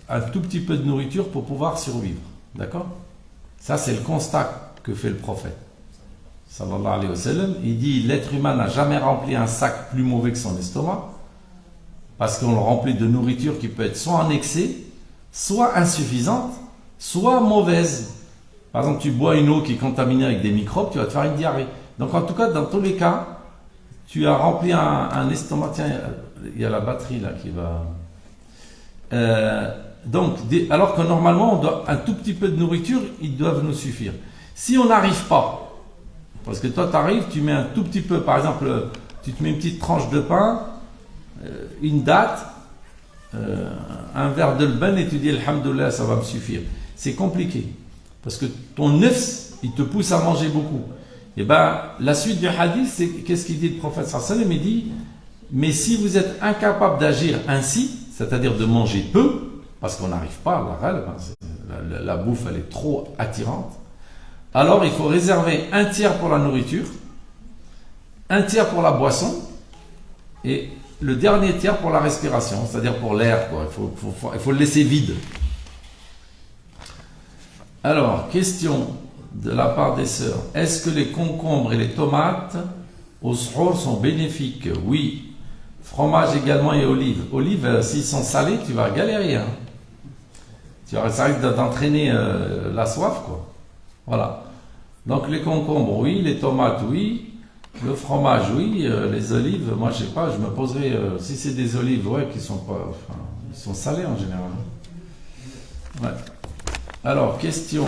d'un tout petit peu de nourriture pour pouvoir survivre. D'accord? Ça, c'est le constat que fait le prophète. Sallallahu alayhi wa sallam. Il dit, l'être humain n'a jamais rempli un sac plus mauvais que son estomac, parce qu'on le remplit de nourriture qui peut être soit en excès, soit insuffisante, soit mauvaise. Par exemple, tu bois une eau qui est contaminée avec des microbes, tu vas te faire une diarrhée. Donc en tout cas, dans tous les cas, tu as rempli un estomac. Tiens, il y a la batterie là qui va... alors que normalement, on doit, un tout petit peu de nourriture, ils doivent nous suffire. Si on n'arrive pas, parce que toi tu arrives, tu mets un tout petit peu, par exemple, tu te mets une petite tranche de pain, une date, un verre de lban et tu dis alhamdoulilah, ça va me suffire. C'est compliqué parce que ton nefs, il te pousse à manger beaucoup. Et ben la suite du hadith, c'est qu'est-ce qu'il dit le prophète sallallahu alayhi wa sallam? Il dit, mais si vous êtes incapable d'agir ainsi, c'est-à-dire de manger peu, parce qu'on n'arrive pas à la bouffe elle est trop attirante, alors il faut réserver un tiers pour la nourriture, un tiers pour la boisson et le dernier tiers pour la respiration, c'est-à-dire pour l'air, quoi. Il faut le laisser vide. Alors, question de la part des sœurs. Est-ce que les concombres et les tomates au suhour sont bénéfiques? Oui. Fromage également et olives. Olives, s'ils sont salés, tu vas galérer. Hein. Ça risque d'entraîner la soif, quoi. Voilà. Donc les concombres, oui. Les tomates, oui. Le fromage, oui. Les olives, moi, je sais pas. Je me poserai... si c'est des olives, ouais, qui sont pas... Enfin, ils sont salés en général. Ouais. Alors, question.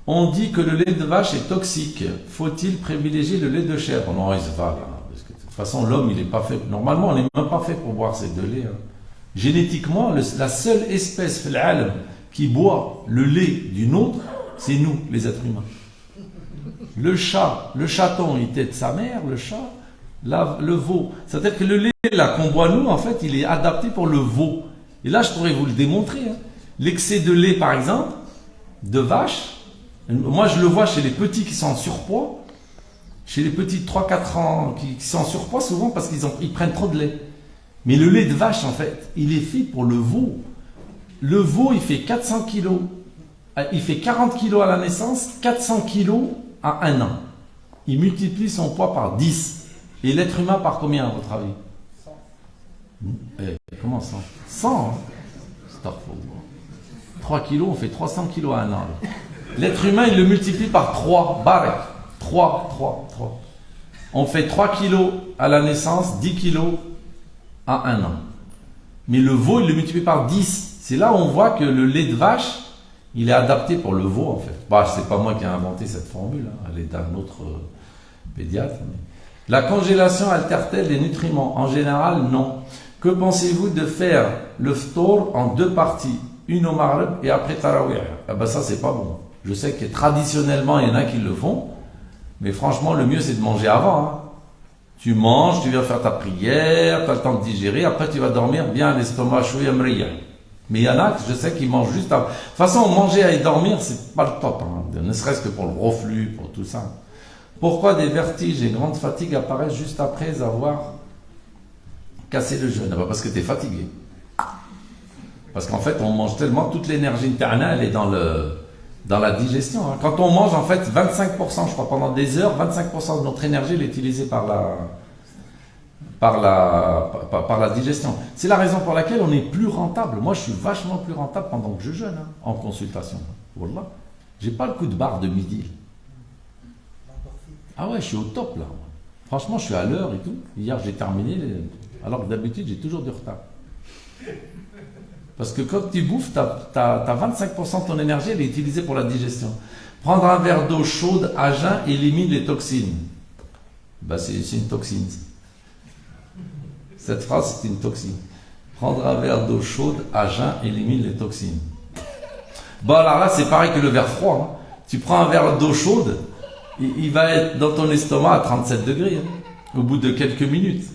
On dit que le lait de vache est toxique. Faut-il privilégier le lait de chèvre? Non, il se va là. Parce que de toute façon, l'homme, il n'est pas fait. Normalement, on n'est même pas fait pour boire ces deux laits. Hein. Génétiquement, la seule espèce qui boit le lait d'une autre, c'est nous, les êtres humains. Le chat, le chaton, il tète sa mère, le chat, le veau. C'est-à-dire que le lait là qu'on boit nous, en fait, il est adapté pour le veau. Et là, je pourrais vous le démontrer. Hein. L'excès de lait, par exemple, de vache, moi je le vois chez les petits qui sont en surpoids, chez les petits de 3-4 ans qui sont en surpoids souvent parce qu'ils prennent trop de lait. Mais le lait de vache, en fait, il est fait pour le veau. Le veau, il fait 400 kilos. Il fait 40 kilos à la naissance, 400 kilos à 1 an. Il multiplie son poids par 10. Et l'être humain par combien, à votre avis? 100. Comment 100? 100, hein? C'est 3 kilos, on fait 300 kilos à 1 an. L'être humain, il le multiplie par 3. Barek. 3. On fait 3 kilos à la naissance, 10 kilos à 1 an. Mais le veau, il le multiplie par 10. C'est là où on voit que le lait de vache, il est adapté pour le veau, en fait. Bah, c'est pas moi qui ai inventé cette formule, hein. Elle est d'un autre pédiatre. Mais... La congélation altère-t-elle les nutriments? En général, non. Que pensez-vous de faire le ftour en 2 parties? Une au Maghreb et après Tarawih? Ah ben ça, c'est pas bon. Je sais que traditionnellement, il y en a qui le font. Mais franchement, le mieux, c'est de manger avant. Hein. Tu manges, tu viens faire ta prière, tu as le temps de digérer, après tu vas dormir bien l'estomac chaud et amriya. Mais il y en a, je sais, qui mangent juste avant. De toute façon, manger et dormir, c'est pas le top. Hein. Ne serait-ce que pour le reflux, pour tout ça. Pourquoi des vertiges et grande fatigue apparaissent juste après avoir cassé le jeûne? Parce que tu es fatigué. Parce qu'en fait, on mange tellement, toute l'énergie interne, elle est dans la digestion. Hein. Quand on mange, en fait, 25%, je crois, pendant des heures, 25% de notre énergie, elle est utilisée par par la digestion. C'est la raison pour laquelle on est plus rentable. Moi, je suis vachement plus rentable pendant que je jeûne, hein, en consultation. Wallah. J'ai pas le coup de barre de midi. Ah ouais, je suis au top là. Franchement, je suis à l'heure et tout. Hier, j'ai terminé, alors que d'habitude, j'ai toujours du retard. Parce que quand tu bouffes, tu as 25% de ton énergie, elle est utilisée pour la digestion. Prendre un verre d'eau chaude à jeun élimine les toxines. Ben, c'est une toxine. Cette phrase, c'est une toxine. Prendre un verre d'eau chaude à jeun élimine les toxines. Bon, alors là, c'est pareil que le verre froid. Hein. Tu prends un verre d'eau chaude, il va être dans ton estomac à 37 degrés, hein, au bout de quelques minutes.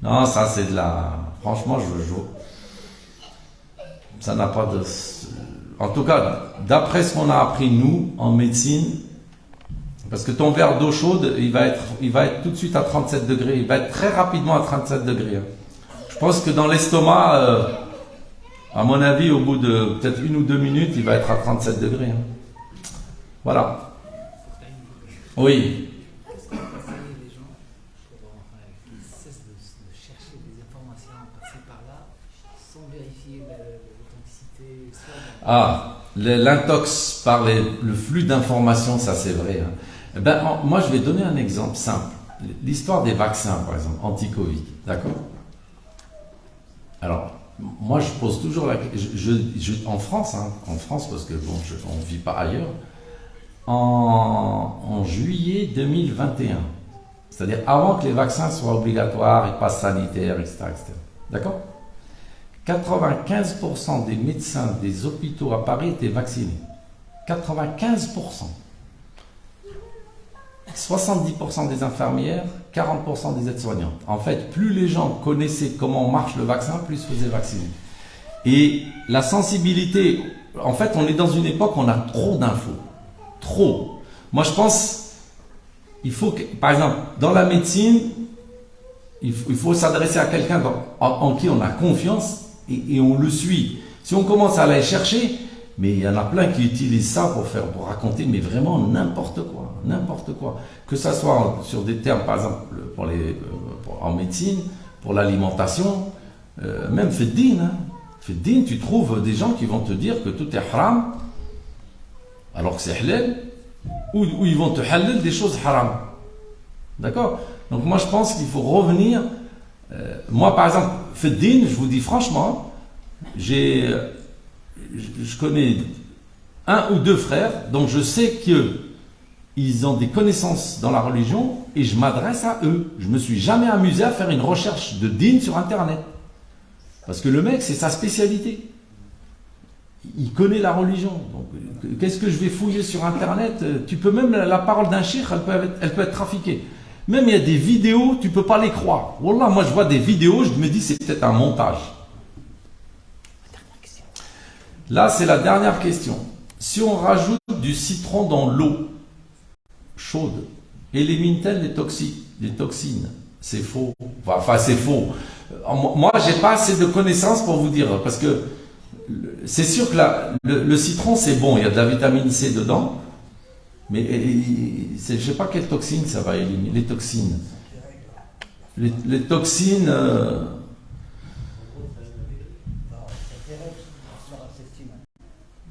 Non, ça, c'est de la... Franchement, ça n'a pas de... En tout cas, d'après ce qu'on a appris, nous, en médecine, parce que ton verre d'eau chaude, il va être tout de suite à 37 degrés. Il va être très rapidement à 37 degrés. Hein. Je pense que dans l'estomac, à mon avis, au bout de peut-être 1 ou 2 minutes, il va être à 37 degrés. Hein. Voilà. Oui. Qu'est-ce que vous conseillez les gens pour qu'ils cessent de chercher des informations par-ci par-là sans vérifier l'authenticité? Ah, l'intox par le flux d'informations, ça c'est vrai. Hein. Eh ben, moi, je vais donner un exemple simple. L'histoire des vaccins, par exemple, anti-Covid. D'accord? Alors, moi, je pose toujours la question. En France, hein, parce que bon, on ne vit pas ailleurs. En juillet 2021, c'est-à-dire avant que les vaccins soient obligatoires et pas sanitaires, etc. D'accord? 95% des médecins des hôpitaux à Paris étaient vaccinés. 95%. 70% des infirmières, 40% des aides-soignantes. En fait, plus les gens connaissaient comment marche le vaccin, plus ils se faisaient vacciner. Et la sensibilité, en fait, on est dans une époque où on a trop d'infos. Trop. Moi, je pense, il faut que, par exemple, dans la médecine, il faut s'adresser à quelqu'un en qui on a confiance et on le suit. Si on commence à aller chercher, mais il y en a plein qui utilisent ça pour raconter, mais vraiment n'importe quoi. Que ça soit sur des termes, par exemple, en médecine, pour l'alimentation, même Feddin. Hein. Feddin, tu trouves des gens qui vont te dire que tout est haram, alors que c'est halal, ou ils vont te halal des choses haram. D'accord? Donc moi je pense qu'il faut revenir. Moi par exemple, Feddin, je vous dis franchement, je connais 1 ou 2 frères, donc je sais qu'ils ont des connaissances dans la religion et je m'adresse à eux. Je me suis jamais amusé à faire une recherche de din sur internet. Parce que le mec, c'est sa spécialité. Il connaît la religion. Donc, qu'est-ce que je vais fouiller sur internet? Tu peux même, la parole d'un cheikh, elle peut être trafiquée. Même il y a des vidéos, tu ne peux pas les croire. Wallah, moi je vois des vidéos, je me dis c'est peut-être un montage. Là, c'est la dernière question. Si on rajoute du citron dans l'eau chaude, élimine-t-elle les toxines? C'est faux. Enfin, c'est faux. Moi, j'ai pas assez de connaissances pour vous dire, parce que c'est sûr que le citron, c'est bon, il y a de la vitamine C dedans, mais je ne sais pas quelles toxines ça va éliminer. Les toxines. Les toxines...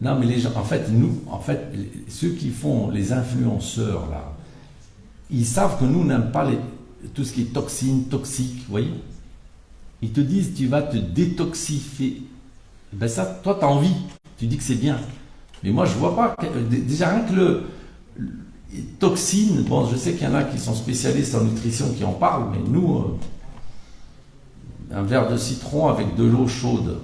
Non, mais les gens, en fait, ceux qui font les influenceurs, là, ils savent que nous, on n'aime pas tout ce qui est toxines, toxiques, vous voyez? Ils te disent, tu vas te détoxifier. Ben ça, toi, tu as envie. Tu dis que c'est bien. Mais moi, je ne vois pas. Déjà, rien que toxines, bon, je sais qu'il y en a qui sont spécialistes en nutrition qui en parlent, mais nous, un verre de citron avec de l'eau chaude.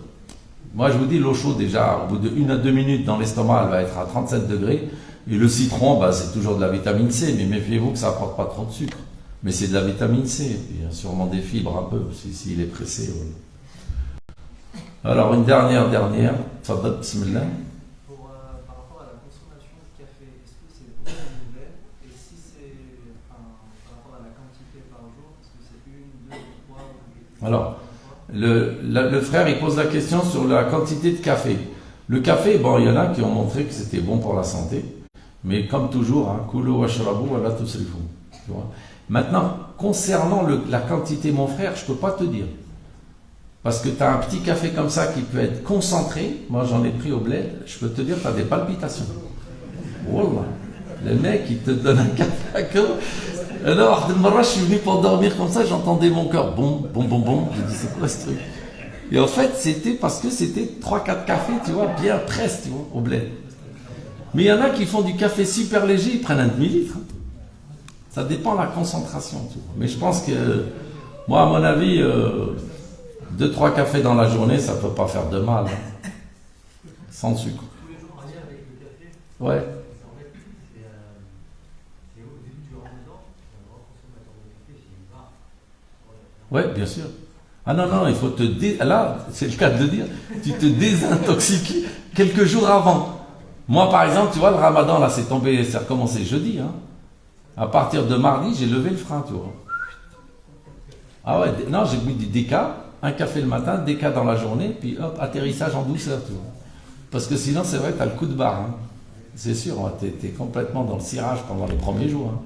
Moi, je vous dis, l'eau chaude, déjà, au bout de 1 à 2 minutes dans l'estomac, elle va être à 37 degrés. Et le citron, bah, c'est toujours de la vitamine C, mais méfiez-vous que ça n'apporte pas trop de sucre. Mais c'est de la vitamine C, il y a sûrement des fibres un peu, s'il est pressé. Ouais. Alors, une dernière. Tfadal, bismillah. Par rapport à la consommation de café, est-ce que c'est bon ou mauvais? Et si c'est par rapport à la quantité par jour, est-ce que c'est 1, 2, 3 ou... Alors, le frère, il pose la question sur la quantité de café. Le café, bon, il y en a qui ont montré que c'était bon pour la santé. Mais comme toujours, kulu washrabu wa la tusrifu. Maintenant, concernant la quantité, mon frère, je ne peux pas te dire. Parce que tu as un petit café comme ça qui peut être concentré. Moi, j'en ai pris au bled. Je peux te dire, tu as des palpitations. Wallah. Le mec, il te donne un café à cœur. Alors, je suis venu pour dormir comme ça, j'entendais mon cœur. Bon. Je dis, c'est quoi ce truc? Et en fait, c'était parce que c'était 3-4 cafés, tu vois, bien presque, tu vois, au bled. Mais il y en a qui font du café super léger, ils prennent un demi-litre. Ça dépend de la concentration, tu vois. Mais je pense que, moi, à mon avis, 2-3 cafés dans la journée, ça ne peut pas faire de mal. Hein. Sans sucre. Tous les jours, avec le café. Ouais. En fait, c'est au début du ramadan, c'est un grand consommateur de café, c'est une barre. Ouais, bien sûr. Ah non, il faut te là, c'est le cas de le dire, tu te désintoxiques quelques jours avant. Moi, par exemple, tu vois, le ramadan, là, c'est tombé, ça a recommencé jeudi. Hein. À partir de mardi, j'ai levé le frein, tu vois. Ah ouais, non, j'ai mis du déca. Un café le matin, déca dans la journée, puis hop, atterrissage en douceur, tu vois. Parce que sinon, c'est vrai, tu as le coup de barre. Hein. C'est sûr, tu es complètement dans le cirage pendant les premiers jours. Hein.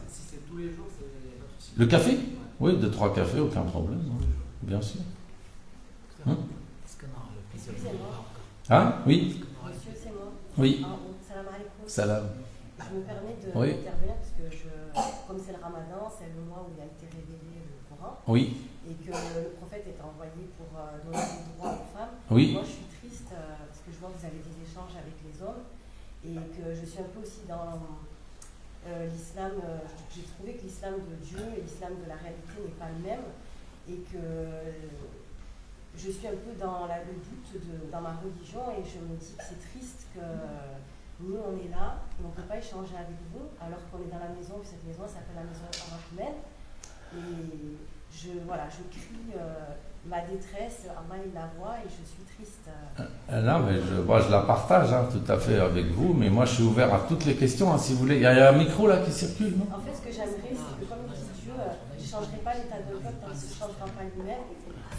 Si c'est tous les jours, c'est... Le café? Oui, 2-3 cafés, aucun problème. Hein. Bien sûr. Est-ce qu'on a le plaisir de vous voir encore? Hein? Oui? Monsieur, c'est moi. Oui. Salam alaikum. Salam. Je me permets Oui. d'intervenir parce que comme c'est le ramadan, c'est le mois où il a été révélé le Coran. Oui. Et que le prophète est envoyé pour donner des droits aux femmes. Oui. Moi, je suis triste parce que je vois que vous avez des échanges avec les hommes et que je suis un peu aussi dans l'islam. J'ai trouvé que l'islam de Dieu et l'islam de la réalité n'est pas le même et que je suis un peu dans le doute dans ma religion et je me dis que c'est triste que nous, on est là et on ne peut pas échanger avec vous alors qu'on est dans la maison, cette maison s'appelle la maison Ar-Rahman. Et je crie ma détresse, Allah il la voit et je suis triste. Non, mais moi je la partage hein, tout à fait avec vous, mais moi je suis ouvert à toutes les questions, hein, si vous voulez. Il y a un micro là qui circule, non? En fait, ce que j'aimerais, c'est que comme dit Dieu, je ne changerai pas l'état de peuple tant qu'il ne se changera pas lui-même.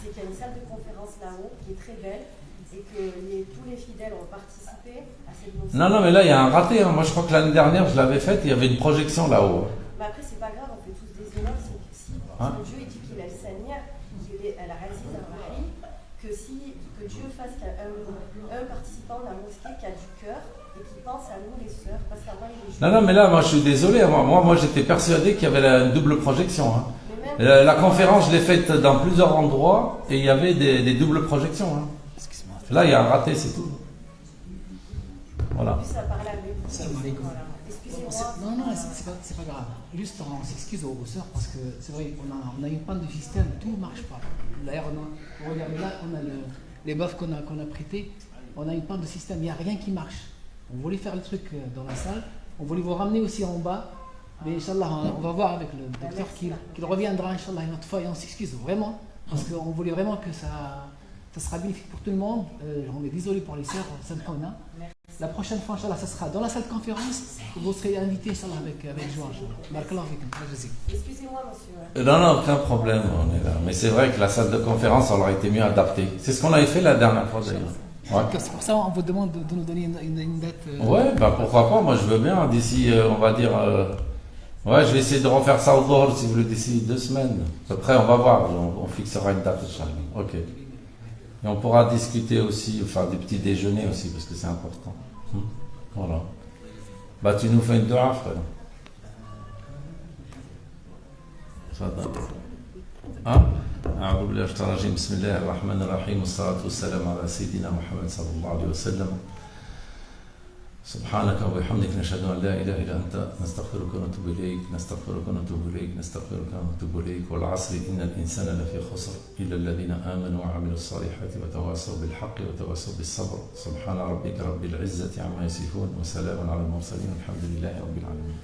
C'est qu'il y a une salle de conférence là-haut qui est très belle et que tous les fidèles ont participé à cette notion. Non, mais là il y a un raté. Hein. Moi je crois que l'année dernière je l'avais faite, il y avait une projection là-haut. Mais après, c'est pas grave, on fait tous des erreurs. Si Dieu il dit qu'il est le Seigneur, qu'il est Al-Aziz Ar-Rahim, que Dieu fasse un participant de la mosquée qui a du cœur et qui pense à nous les sœurs, parce qu'avant il est juste. Non, mais là, moi je suis désolé. Moi j'étais persuadé qu'il y avait une double projection. Hein. La conférence, je l'ai faite dans plusieurs endroits et il y avait des doubles projections. Hein. Là, il y a un raté, c'est tout. Voilà. Non, c'est pas grave. Juste, on s'excuse aux sœurs parce que c'est vrai, on a une panne de système, tout ne marche pas. D'ailleurs, regardez là, on a les bœufs qu'on a prêtés, on a une panne de système, il n'y a rien qui marche. On voulait faire le truc dans la salle, on voulait vous ramener aussi en bas, mais Inch'Allah, on va voir avec le docteur qu'il reviendra, Inch'Allah, une autre fois et on s'excuse vraiment, parce qu'on voulait vraiment que ça sera bénéfique pour tout le monde. On est désolé pour les sœurs, la prochaine fois, Inch'Allah, ça sera dans la salle de conférence. Vous serez invités, Inch'Allah, avec joie. Excusez-moi, monsieur. Non, aucun problème, on est là. Mais c'est vrai que la salle de conférence, elle aurait été mieux adaptée. C'est ce qu'on avait fait la dernière fois, d'ailleurs. Ouais. C'est pour ça qu'on vous demande de nous donner une date. Ouais, pourquoi pas, moi je veux bien. D'ici, on va dire... Ouais, je vais essayer de refaire ça au Zohr, si vous voulez, d'ici 2 semaines. Après, on va voir, on fixera une date, Inch'Allah. Ok. Et on pourra discuter aussi, enfin des petits déjeuners aussi, parce que c'est important. Voilà. Bah, tu nous fais une dua, frère. Hein? أعوذ بالله من الشيطان الرجيم بسم الله الرحمن الرحيم والصلاة والسلام على سيدنا محمد صلى الله عليه وسلم سبحانك وبحمدك نشهد أن لا إله إلا أنت نستغفرك ونتوب إليك نستغفرك ونتوب إليك نستغفرك ونتوب إليك والعصر إن الإنسان لفي خسر إلا الذين آمنوا وعملوا الصالحات وتواصوا بالحق وتواصوا بالصبر سبحان ربك رب العزة عما يصفون وسلام على المرسلين والحمد لله رب العالمين.